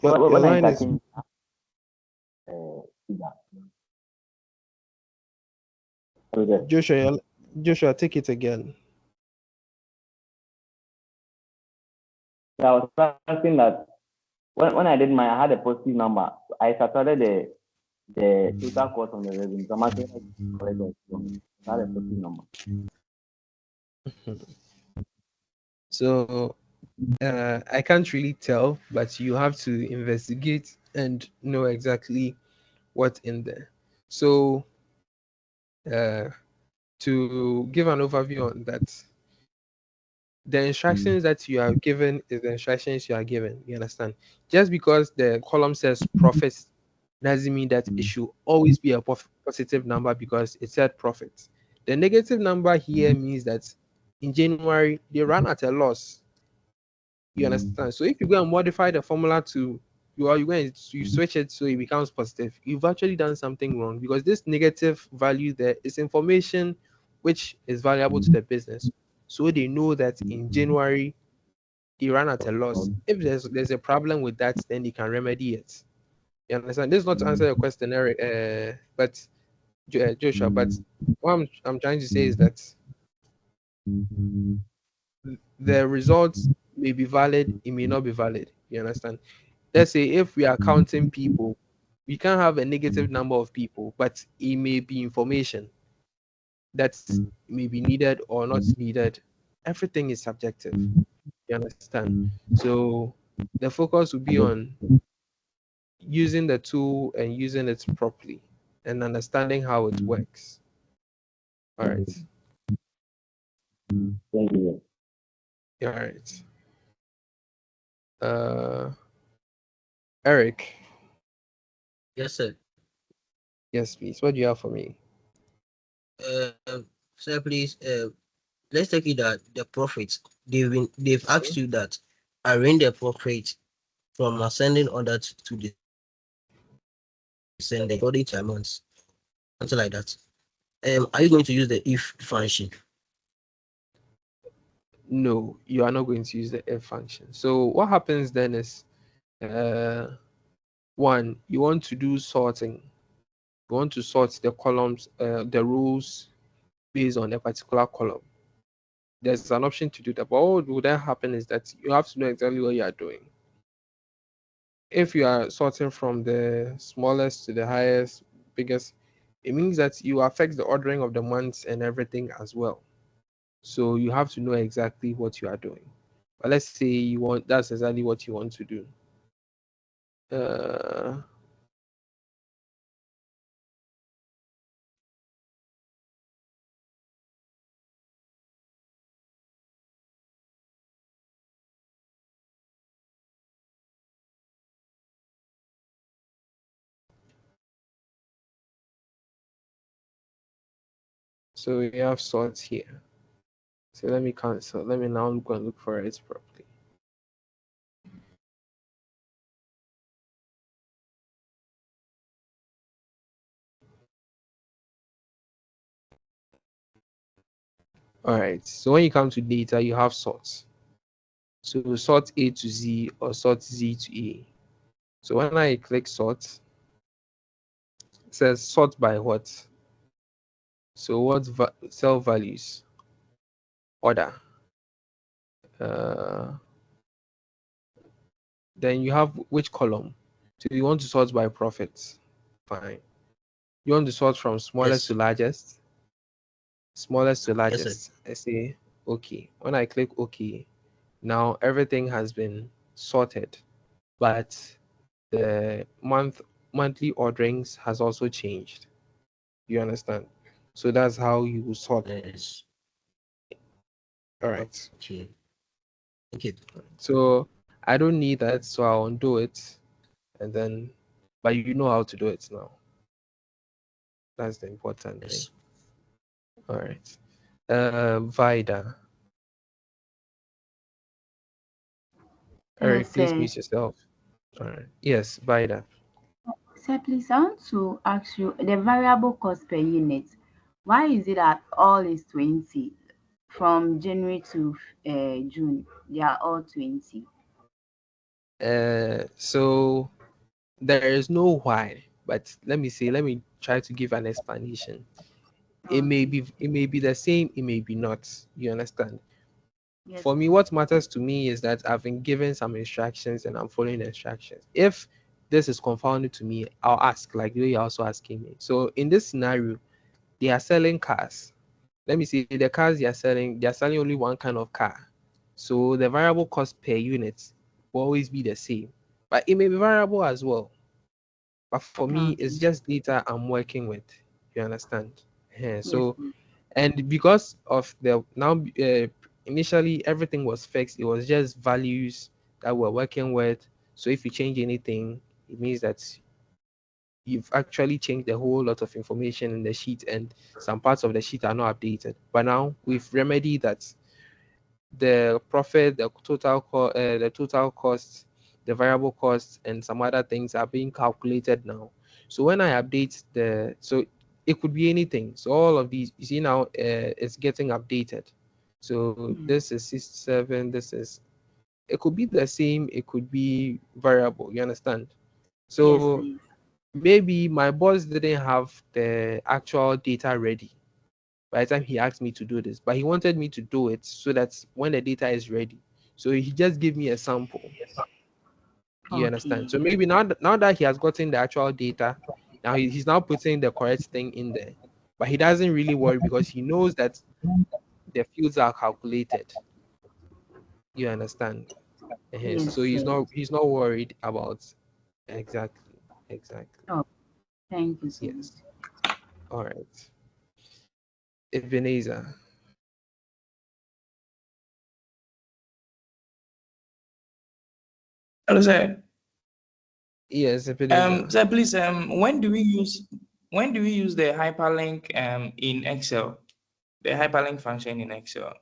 Your
when I
line is
starting figure, so
Joshua, take it again.
I was asking that when I did I had a positive number. I subtracted the total cost on the revenue. So I'm asking correct or wrong. I had a positive number.
So I can't really tell, but you have to investigate and know exactly what's in there. So uh, to give an overview on that, the instructions that you are given is the instructions you are given. You understand? Just because the column says profits doesn't mean that it should always be a positive number because it said profits. The negative number here means that in January they ran at a loss. You understand? So if you go and modify the formula to you go and you switch it so it becomes positive, you've actually done something wrong because this negative value there is information which is valuable to the business. So they know that in January they ran at a loss. If there's a problem with that, then they can remedy it. You understand? This is not to answer your question, Eric, but Joshua. But what I'm trying to say is that the results may be valid, it may not be valid. You understand? Let's say if we are counting people, we can have a negative number of people, but it may be information that may be needed or not needed. Everything is subjective. You understand? So the focus will be on using the tool and using it properly and understanding how it works. All right.
Thank you.
All right. Uh, Eric.
Yes, sir.
Yes, please. What do you have for me?
Sir, please. Let's take it that the profits they've asked you that arrange the profit from ascending order to descending according to amounts, something like that. Are you going to use the if function?
No, you are not going to use the if function. So what happens then is, uh, one, you want to do sorting. You want to sort the columns, the rows based on a particular column. There's an option to do that. But what would then happen is that you have to know exactly what you are doing. If you are sorting from the smallest to the highest, biggest, it means that you affect the ordering of the months and everything as well. So you have to know exactly what you are doing. But let's say you want, that's exactly what you want to do. So we have sorts here. So let me cancel. Let me now go and look for it properly. All right. So when you come to data, you have sorts. So sort A to Z or sort Z to A. So when I click sort, it says sort by what? So what cell values? Order. Then you have which column? So you want to sort by profits. Fine. You want to sort from smallest to largest? Smallest to largest. I say okay. When I click OK, now everything has been sorted, but the monthly orderings has also changed. You understand? So that's how you sort.
Yes.
All right.
Okay. Okay.
So I don't need that, so I'll undo it, and then, but you know how to do it now. That's the important thing. All right. Vida. Eric, please mute yourself. All right. Yes, Vida.
Sir, please, I want to ask you the variable cost per unit. Why is it that all is 20 from January to June? They are all 20.
So there is no why, but let me try to give an explanation. It may be the same, it may be not. You understand?
Yes.
For me, what matters to me is that I've been given some instructions and I'm following the instructions. If this is confounded to me, I'll ask, like the way you're also asking me. So in this scenario, they are selling cars. Let me see, the cars they are selling only one kind of car. So the variable cost per unit will always be the same, but it may be variable as well. But for me, it's just data I'm working with. You understand? Yeah. So, and because of the now, initially everything was fixed. It was just values that we're working with. So if you change anything, it means that you've actually changed a whole lot of information in the sheet, and some parts of the sheet are not updated. But now we've remedied that. The profit, the total cost, the variable costs, and some other things are being calculated now. So when I update so it could be anything. So all of these, you see now, it's getting updated. So this is 67. This is, it could be the same. It could be variable. You understand? So maybe my boss didn't have the actual data ready by the time he asked me to do this, but he wanted me to do it so that when the data is ready, so he just gave me a sample. You understand? So maybe now that he has gotten the actual data, now he's now putting the correct thing in there, but he doesn't really worry because he knows that the fields are calculated. You understand? So he's not worried about exactly.
Oh, thank you so
Yes. All right. Ebenezer.
Hello, sir.
Yes, Ebenezer.
Sir, please, when do we use the hyperlink in Excel? The hyperlink function in Excel.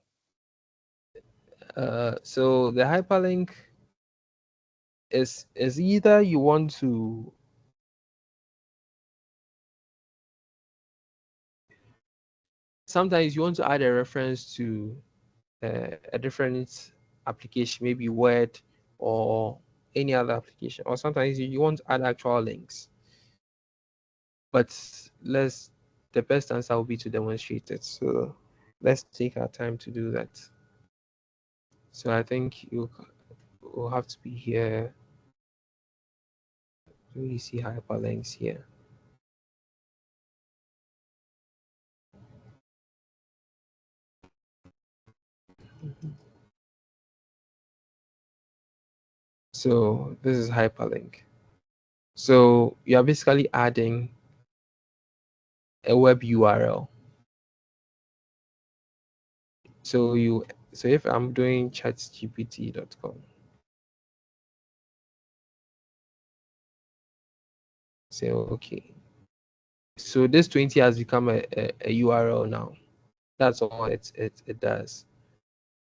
So the hyperlink is either you want to sometimes you want to add a reference to a different application, maybe Word or any other application, or sometimes you want to add actual links. But the best answer will be to demonstrate it. So let's take our time to do that. So I think you will have to be here. Do you see hyperlinks here? So this is hyperlink. So you are basically adding a web URL. So if I'm doing chatgpt.com, say okay. So this 20 has become a URL now. That's all it does.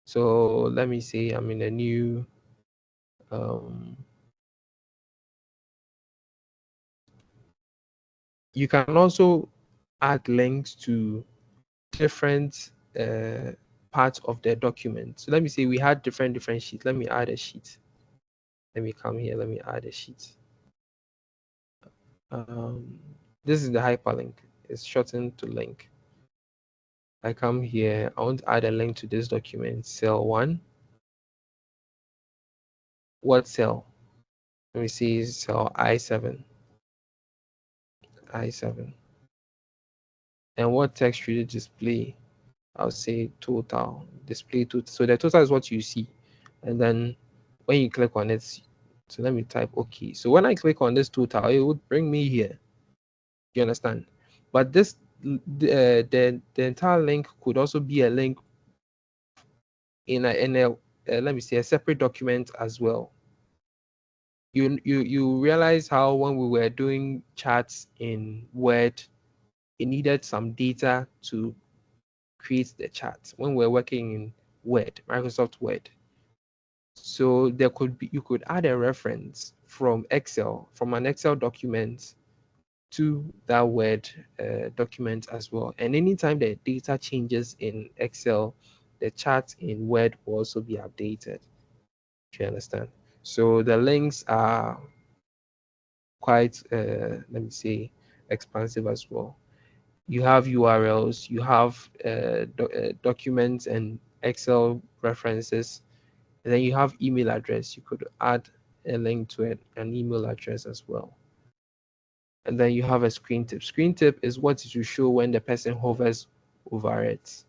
So let me say I'm in a new you can also add links to different parts of the document. So let me say we had different sheets. Let me add a sheet. Let me come here. Let me add a sheet. This is the hyperlink. It's shortened to link. I come here. I want to add a link to this document. Cell 1. What cell? Let me see. Cell I7. I7. And what text should it display? I'll say total. Display total. So the total is what you see. And then when you click on it, so let me type OK. So when I click on this total, it would bring me here. You understand? But this the entire link could also be a link in a let me say a separate document as well. You realize how when we were doing charts in Word, it needed some data to create the chart when we're working in Word, Microsoft Word. So there could be, you could add a reference from Excel, from an Excel document to that Word document as well. And anytime the data changes in Excel, the chart in Word will also be updated. Do you understand? So the links are quite, let me say, expansive as well. You have URLs, you have documents and Excel references, and then you have email address. You could add a link to it, an email address as well. And then you have a screen tip. Screen tip is what it will show when the person hovers over it.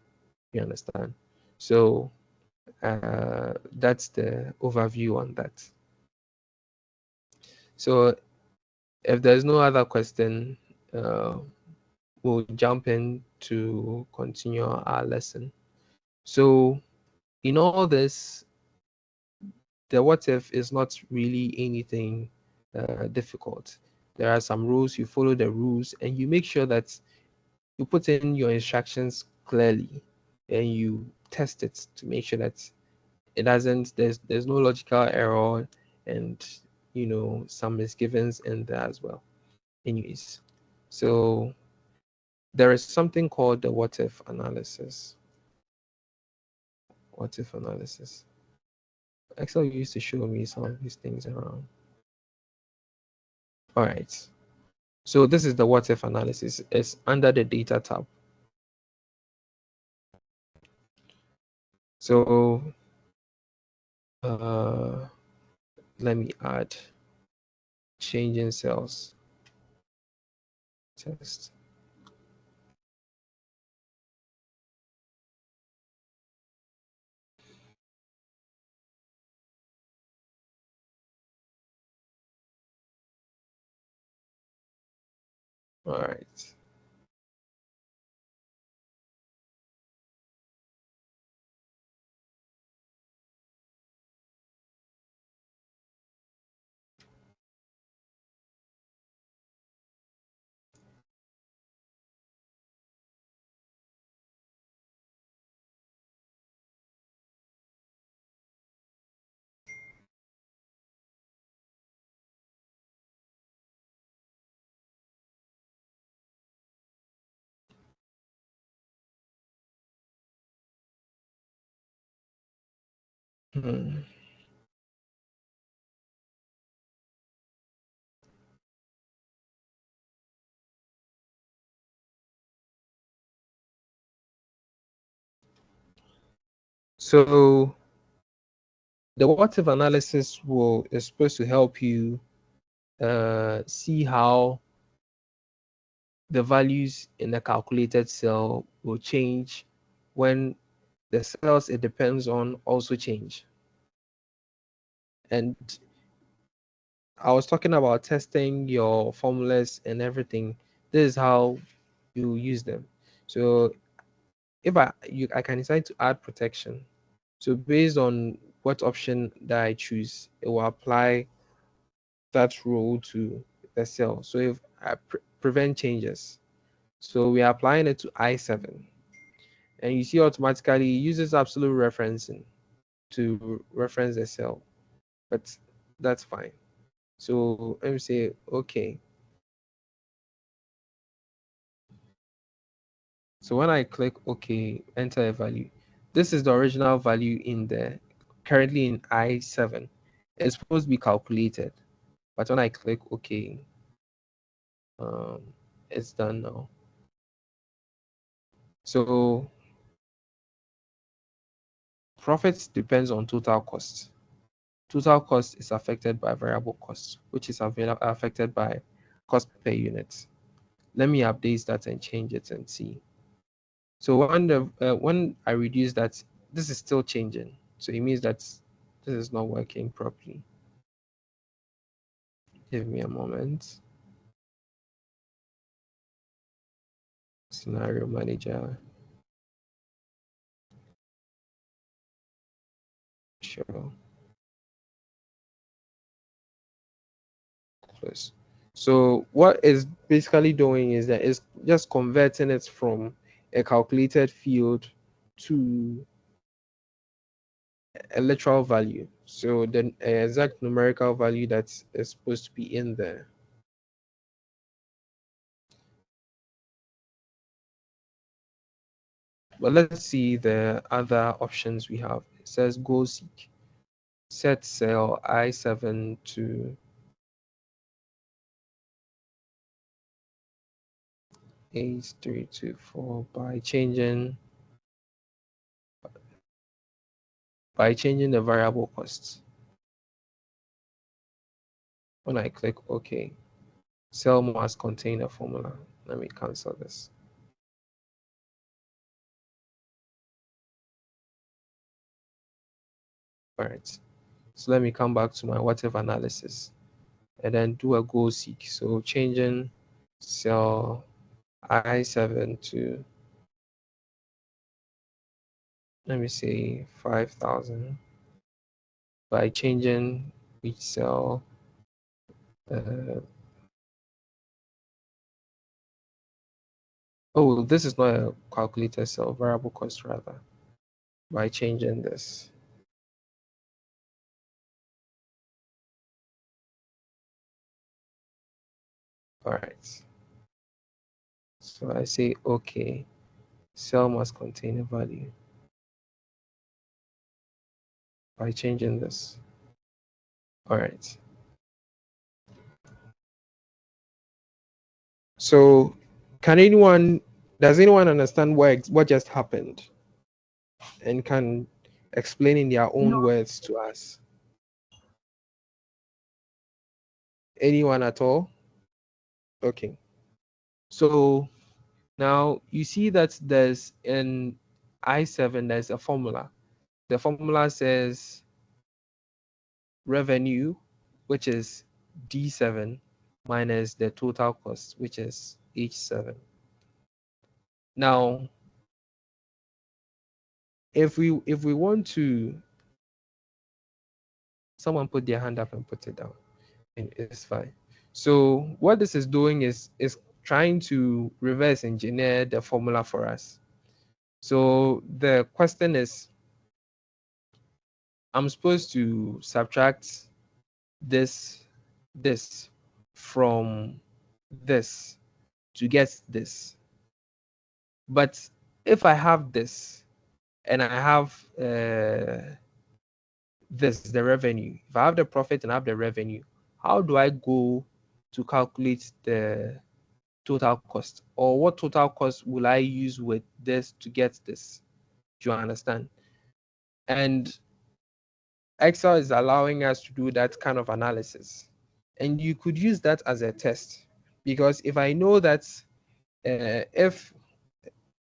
You understand? So that's the overview on that. So if there's no other question, we'll jump in to continue our lesson. So in all this, the what if is not really anything difficult. There are some rules, you follow the rules, and you make sure that you put in your instructions clearly, and you test it to make sure that it doesn't, there's no logical error, and some misgivings in there as well. Anyways, so there is something called the what if analysis. What if analysis. Excel used to show me some of these things around. All right. So this is the what if analysis. It's under the data tab. So let me add changing cells test. All right. So the what if analysis is supposed to help you see how the values in a calculated cell will change when the cells it depends on also change. And I was talking about testing your formulas and everything. This is how you use them. So if I can decide to add protection. So based on what option that I choose, it will apply that rule to the cell. So if I prevent changes, so we are applying it to I7, and you see automatically it uses absolute referencing to reference the cell, but that's fine. So let me say okay. So when I click OK, enter a value. This is the original value in the currently in I7. It's supposed to be calculated, but when I click OK, it's done now. So profits depends on total cost. Total cost is affected by variable cost, which is affected by cost per unit. Let me update that and change it and see. So when I reduce that, this is still changing. So it means that this is not working properly. Give me a moment. Scenario manager. Sure. Close. So what it's basically doing is that it's just converting it from a calculated field to a literal value. So the exact numerical value that is supposed to be in there. But let's see the other options we have. It says go seek. Set cell I7 to 8324 by changing the variable costs. When I click OK, cell must contain a formula. Let me cancel this. All right. So let me come back to my what if analysis and then do a go seek. So changing cell I7 to, let me say 5,000 by changing each cell. Oh, this is not a calculator cell, variable cost rather, by changing this. All right. So I say, okay, cell must contain a value by changing this. All right. So does anyone understand what just happened and can explain in their own words to us? Anyone at all? Okay. So now you see that there's in I7, there's a formula. The formula says revenue, which is D7, minus the total cost, which is H7. Now, if we want to, someone put their hand up and put it down, and it's fine. So what this is doing is trying to reverse engineer the formula for us. So the question is, I'm supposed to subtract this from this to get this. But if I have this and I have this, the revenue, if I have the profit and I have the revenue, how do I go to calculate the total cost? Or what total cost will I use with this to get this? Do you understand? And Excel is allowing us to do that kind of analysis. And you could use that as a test, because if I know that if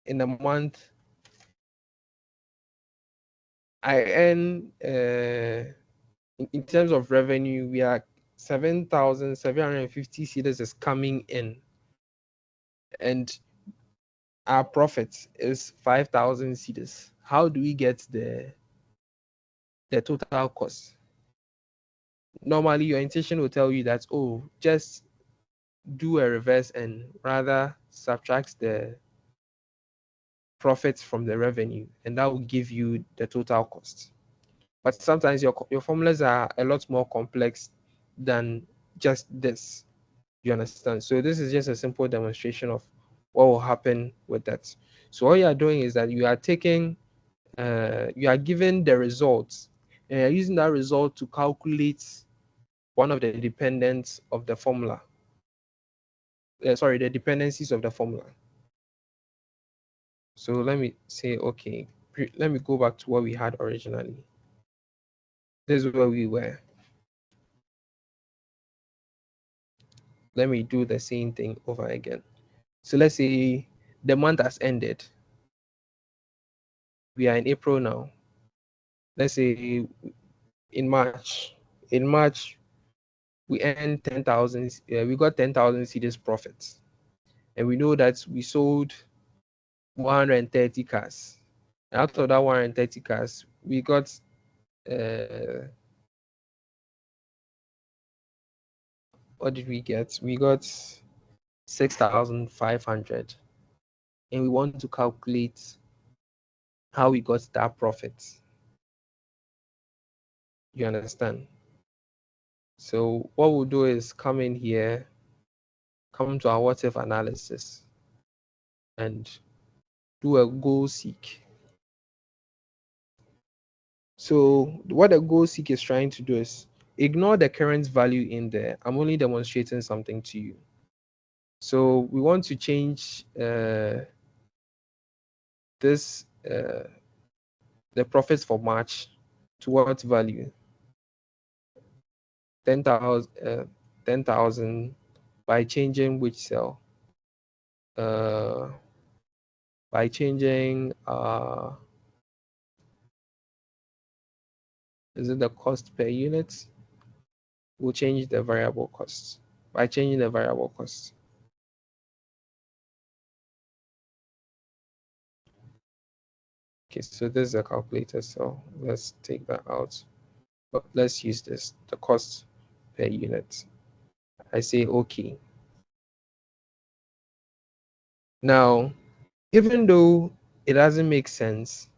in a month I earn in terms of revenue, we are 7,750 cedis is coming in, and our profit is 5,000 cedis. How do we get the total cost? Normally, your intention will tell you that, oh, just do a reverse and rather subtract the profits from the revenue, and that will give you the total cost. But sometimes your formulas are a lot more complex than just this. You understand? So this is just a simple demonstration of what will happen with that. So all you are doing is that you are taking, you are given the results, and you're using that result to calculate one of the dependents of the formula. Sorry, the dependencies of the formula. So let me say, okay, let me go back to what we had originally. This is where we were. Let me do the same thing over again. So let's say the month has ended. We are in April now. Let's say in March. In March, we earned 10,000. We got 10,000 cedis profits, and we know that we sold 130 cars. And out of that 130 cars, we got what did we get? We got 6,500, and we want to calculate how we got that profit. You understand? So what we'll do is come in here, come to our what if analysis, and do a goal seek. So what the goal seek is trying to do is ignore the current value in there. I'm only demonstrating something to you. So we want to change this the profits for March to what value? 10,000 by changing which cell? By changing is it the cost per unit? We'll change the variable cost by changing the variable cost. Okay, so this is a calculator, so let's take that out. But let's use this, the cost per unit. I say okay. Now, even though it doesn't make sense,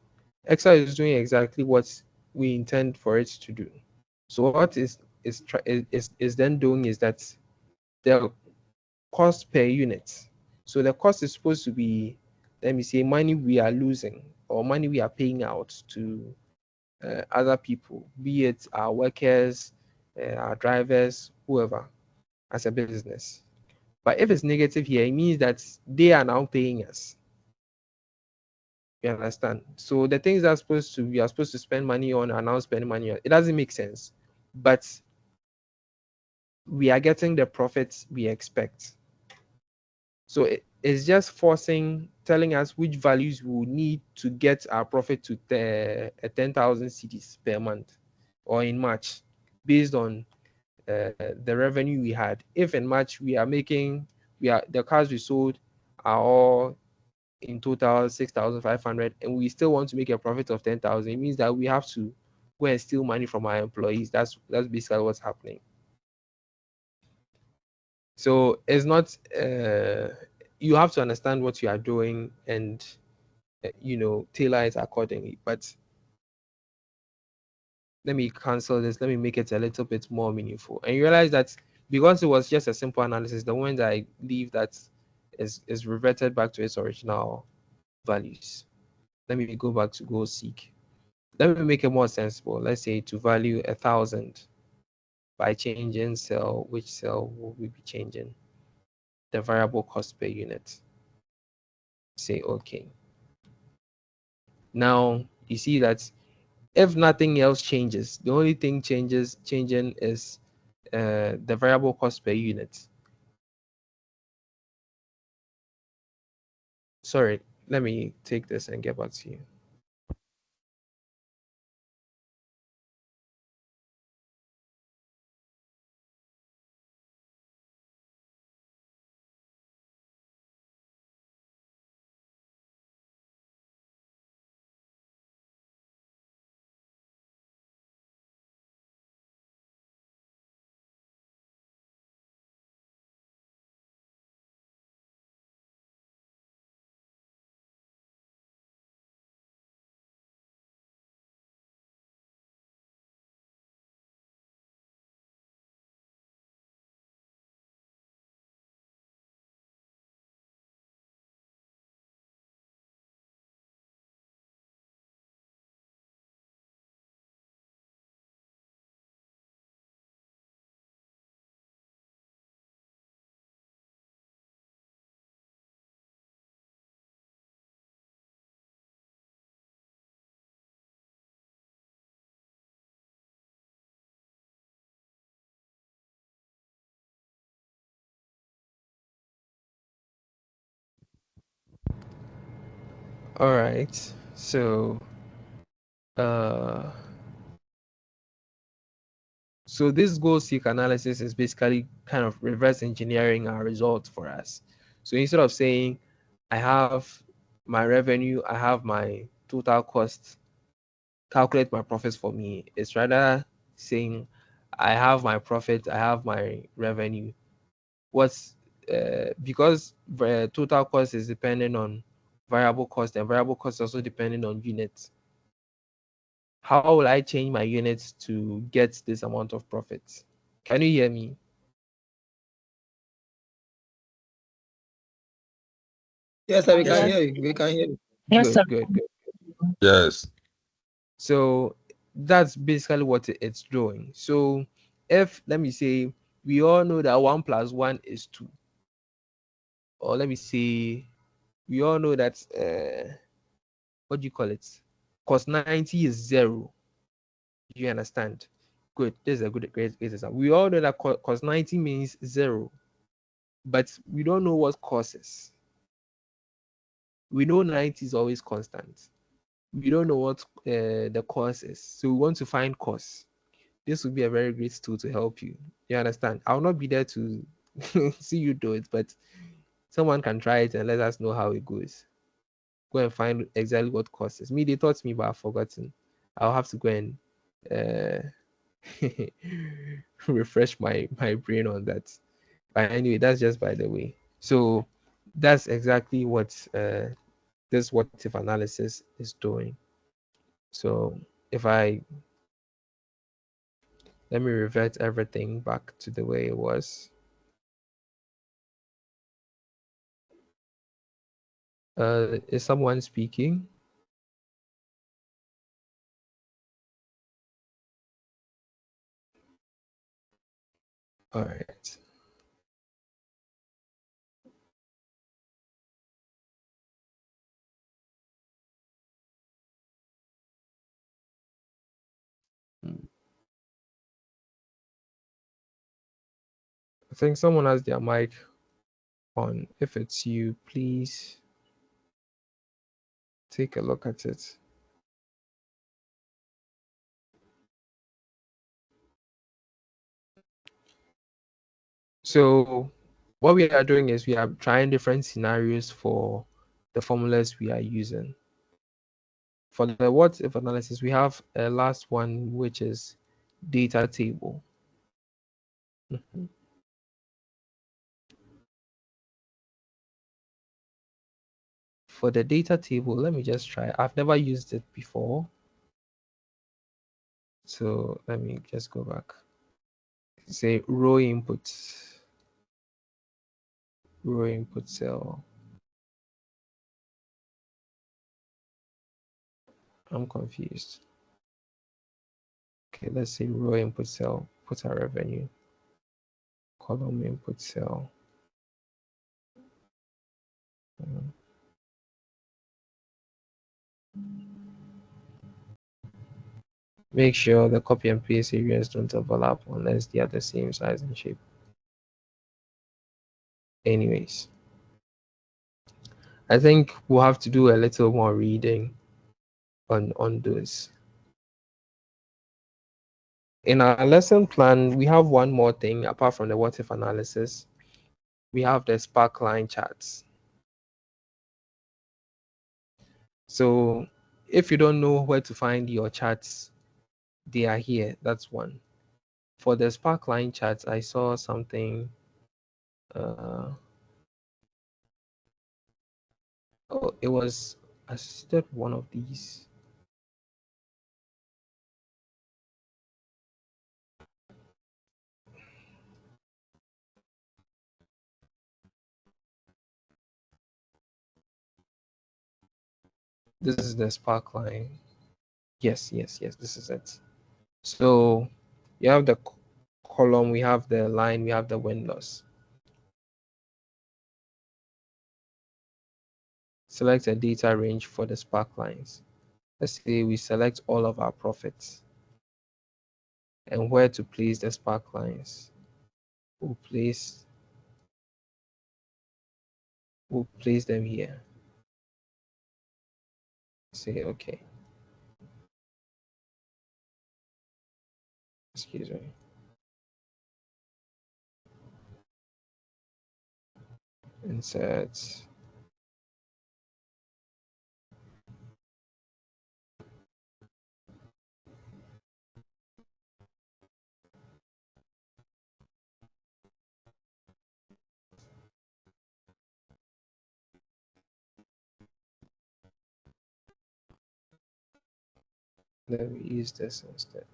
Excel is doing exactly what we intend for it to do. So what is then doing is that the cost per unit. So the cost is supposed to be, let me say, money we are losing or money we are paying out to other people, be it our workers, our drivers, whoever, as a business. But if it's negative here, it means that they are now paying us. You understand? So the things that we are supposed to spend money on are now spending money on. It doesn't make sense, but we are getting the profits we expect. So it's just telling us which values we will need to get our profit to 10,000 cedis per month or in March, based on the revenue we had. If in March the cars we sold are all in total 6,500, and we still want to make a profit of 10,000, it means that we have to go and steal money from our employees. That's basically what's happening. So it's not you have to understand what you are doing and tailor it accordingly. But let me cancel this. Let me make it a little bit more meaningful. And you realize that because it was just a simple analysis, the one that I leave that is reverted back to its original values. Let me go back to go seek. Let me make it more sensible. Let's say to value 1,000 by changing cell. Which cell will we be changing? The variable cost per unit. Say okay. Now you see that if nothing else changes, the only thing changing is the variable cost per unit. Sorry, let me take this and get back to you. All right. So, uh, so this goal seek analysis is basically kind of reverse engineering our results for us. So instead of saying, I have my revenue, I have my total cost, calculate my profits for me, it's rather saying, I have my profit, I have my revenue. What's because the total cost is dependent on variable cost, and variable cost also depending on units. How will I change my units to get this amount of profits? Can you hear me?
Yes, sir, we can
Yes.
hear you. We can hear you.
Yes, sir.
Good.
Yes.
So that's basically what it's doing. So if, let me say, we all know that 1 plus 1 is 2, or let me say, we all know that what do you call it? Cos 90 is 0. Do you understand? Good. This is a great example. We all know that cos 90 means 0, but we don't know what cos is. We know 90 is always constant. We don't know what the cos is. So we want to find cos. This would be a very great tool to help you. You understand? I'll not be there to see you do it, but someone can try it and let us know how it goes. Go and find exactly what cos is. Me, they taught me, but I've forgotten. I'll have to go and refresh my brain on that. But anyway, that's just by the way. So that's exactly what this what if analysis is doing. So if I let me revert everything back to the way it was. Is someone speaking? All right. I think someone has their mic on. If it's you, please take a look at it. So what we are doing is we are trying different scenarios for the formulas we are using. For the what if analysis, we have a last one, which is data table. Mhm. For the data table, let me just try. I've never used it before. So let me just go back. Say row input cell. I'm confused. Okay, let's say row input cell, put our revenue, column input cell. Make sure the copy and paste areas don't overlap unless they are the same size and shape. Anyways, I think we'll have to do a little more reading on those. In our lesson plan, we have one more thing apart from the what if analysis. We have the spark line charts. So if you don't know where to find your charts, they are here. That's one. For the spark line charts, I saw something. Oh, it was assisted one of these. This is the spark line. Yes. This is it. So you have the column, we have the line, we have the windows. Select a data range for the spark lines. Let's say we select all of our profits and where to place the spark lines. We'll place them here. Say okay. Excuse me. Insert. Let me use this instead.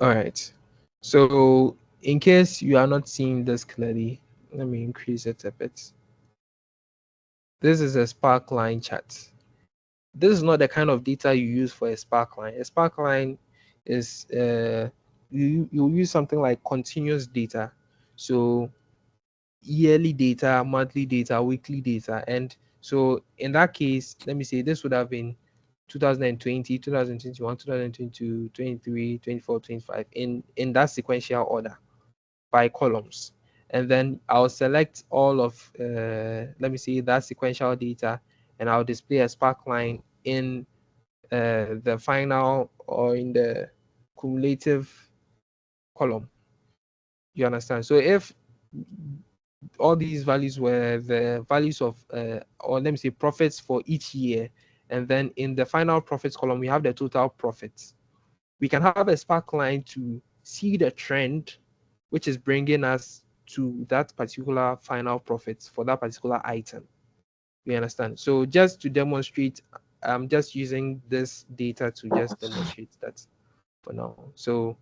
All right. So in case you are not seeing this clearly, let me increase it a bit. This is a Spark line chart. This is not the kind of data you use for a Spark line. A Spark line is you use something like continuous data. So yearly data, monthly data, weekly data. And so in that case, let me say this would have been 2020, 2021, 2022, 23, 24, 25 in that sequential order by columns. And then I'll select all of, let me see that sequential data, and I'll display a Spark line in the final or in the cumulative column. You understand? So if all these values were the values of, or let me say profits for each year, and then in the final profits column, we have the total profits. We can have a Spark line to see the trend, which is bringing us to that particular final profits for that particular item. You understand? So just to demonstrate, I'm just using this data to just demonstrate that for now. So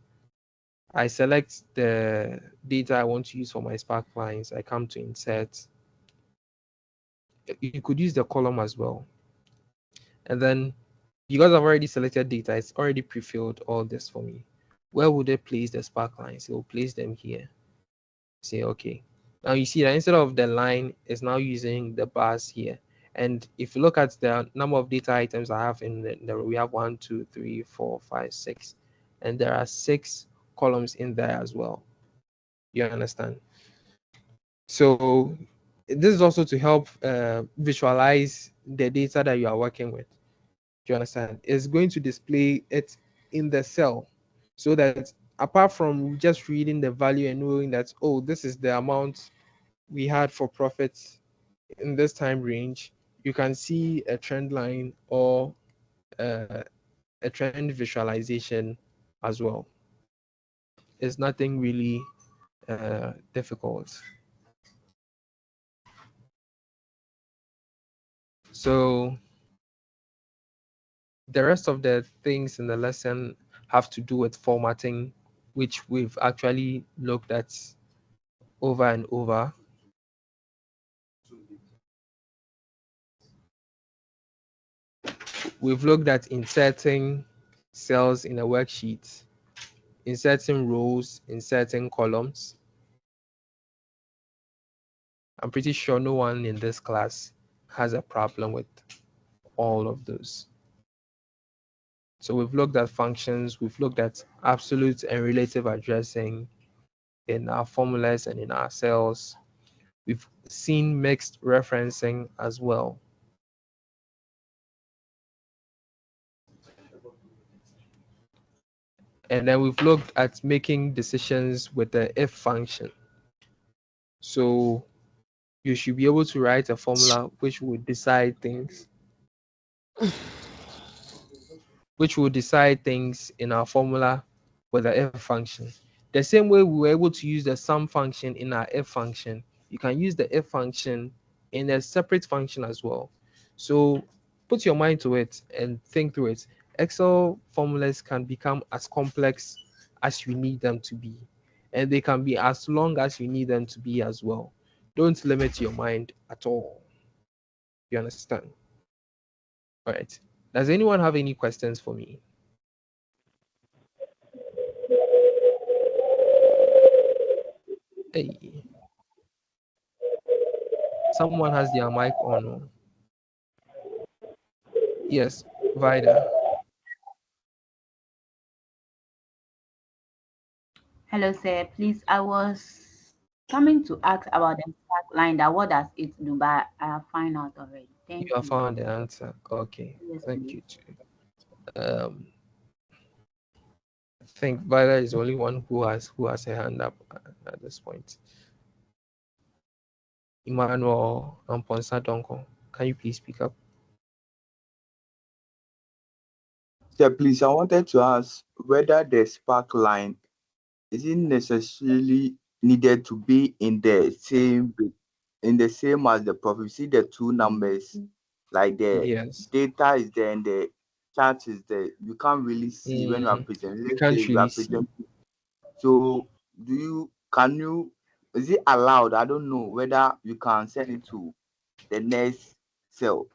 I select the data I want to use for my Spark lines. I come to insert. You could use the column as well. And then because I've already selected data, it's already pre-filled all this for me. Where would it place the Spark lines? It will place them here. Say, okay. Now you see that instead of the line, it's now using the bars here. And if you look at the number of data items I have in the we have 1, 2, 3, 4, 5, 6. And there are 6 columns in there as well. You understand? So this is also to help visualize the data that you are working with. Do you understand? It's going to display it in the cell so that apart from just reading the value and knowing that, oh, this is the amount we had for profits in this time range, you can see a trend line or a trend visualization as well. It's nothing really difficult. So the rest of the things in the lesson have to do with formatting, which we've actually looked at over and over. We've looked at inserting cells in a worksheet, inserting rows, inserting columns. I'm pretty sure no one in this class has a problem with all of those. So we've looked at functions, we've looked at absolute and relative addressing in our formulas and in our cells. We've seen mixed referencing as well. And then we've looked at making decisions with the if function. So you should be able to write a formula which would decide things, in our formula with the if function. The same way we were able to use the sum function in our if function, you can use the if function in a separate function as well. So put your mind to it and think through it. Excel formulas can become as complex as you need them to be, and they can be as long as you need them to be as well. Don't limit your mind at all. You understand? All right. Does anyone have any questions for me? Hey, someone has their mic on. Oh. Yes, Vida.
Hello, sir. Please, I was coming to ask about the spark line. That what does it do? But I have found out already.
You
Thank
have
you.
found the answer. Okay.
Yes,
Thank
please.
you too. I think Viola is the only one who has a hand up at this point. Emmanuel Amponsa Donko, can you please speak up?
Yeah, please, I wanted to ask whether the spark line isn't necessarily needed to be in the same as the profit. You see the two numbers, like the
Yes.
data is there and the chart is there. You can't really see when you are presenting.
You
Let's
can't
say you are
really see.
presenting. So is it allowed? I don't know whether you can send it to the next cell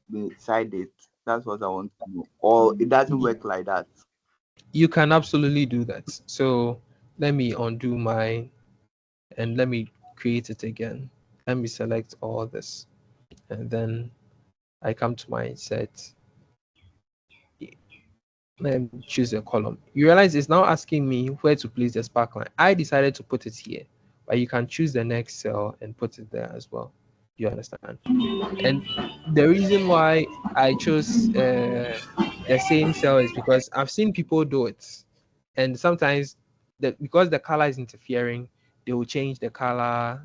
beside it. That's what I want to know. Or it doesn't work like that.
You can absolutely do that. So let me undo mine and let me create it again. Let me select all this and then I come to my set. Let me choose a column. You realize it's now asking me where to place the spark line. I decided to put it here, but you can choose the next cell and put it there as well. You understand? And the reason why I chose the same cell is because I've seen people do it, and sometimes because the color is interfering, they will change the color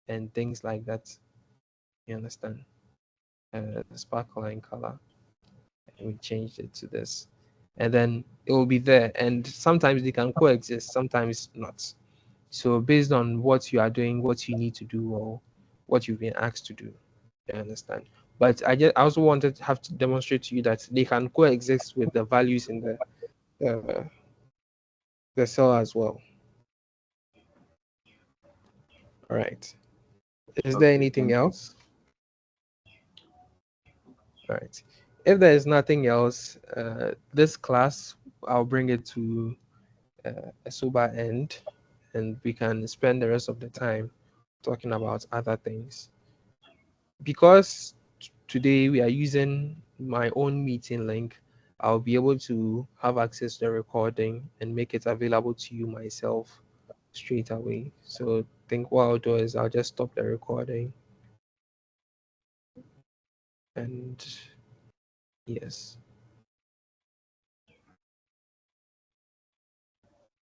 and things like that. You understand? The sparkle line color, and we changed it to this, and then it will be there. And sometimes they can coexist, sometimes not. So based on what you are doing, what you need to do, or what you've been asked to do, you understand. But I also wanted to have to demonstrate to you that they can coexist with the values in the cell as well. All right. Is there
Okay,
anything
thank you.
else? All right. If there is nothing else, this class, I'll bring it to a sober end, and we can spend the rest of the time talking about other things. Because today we are using my own meeting link, I'll be able to have access to the recording and make it available to you myself straight away. So I think what I'll do is I'll just stop the recording, and yes.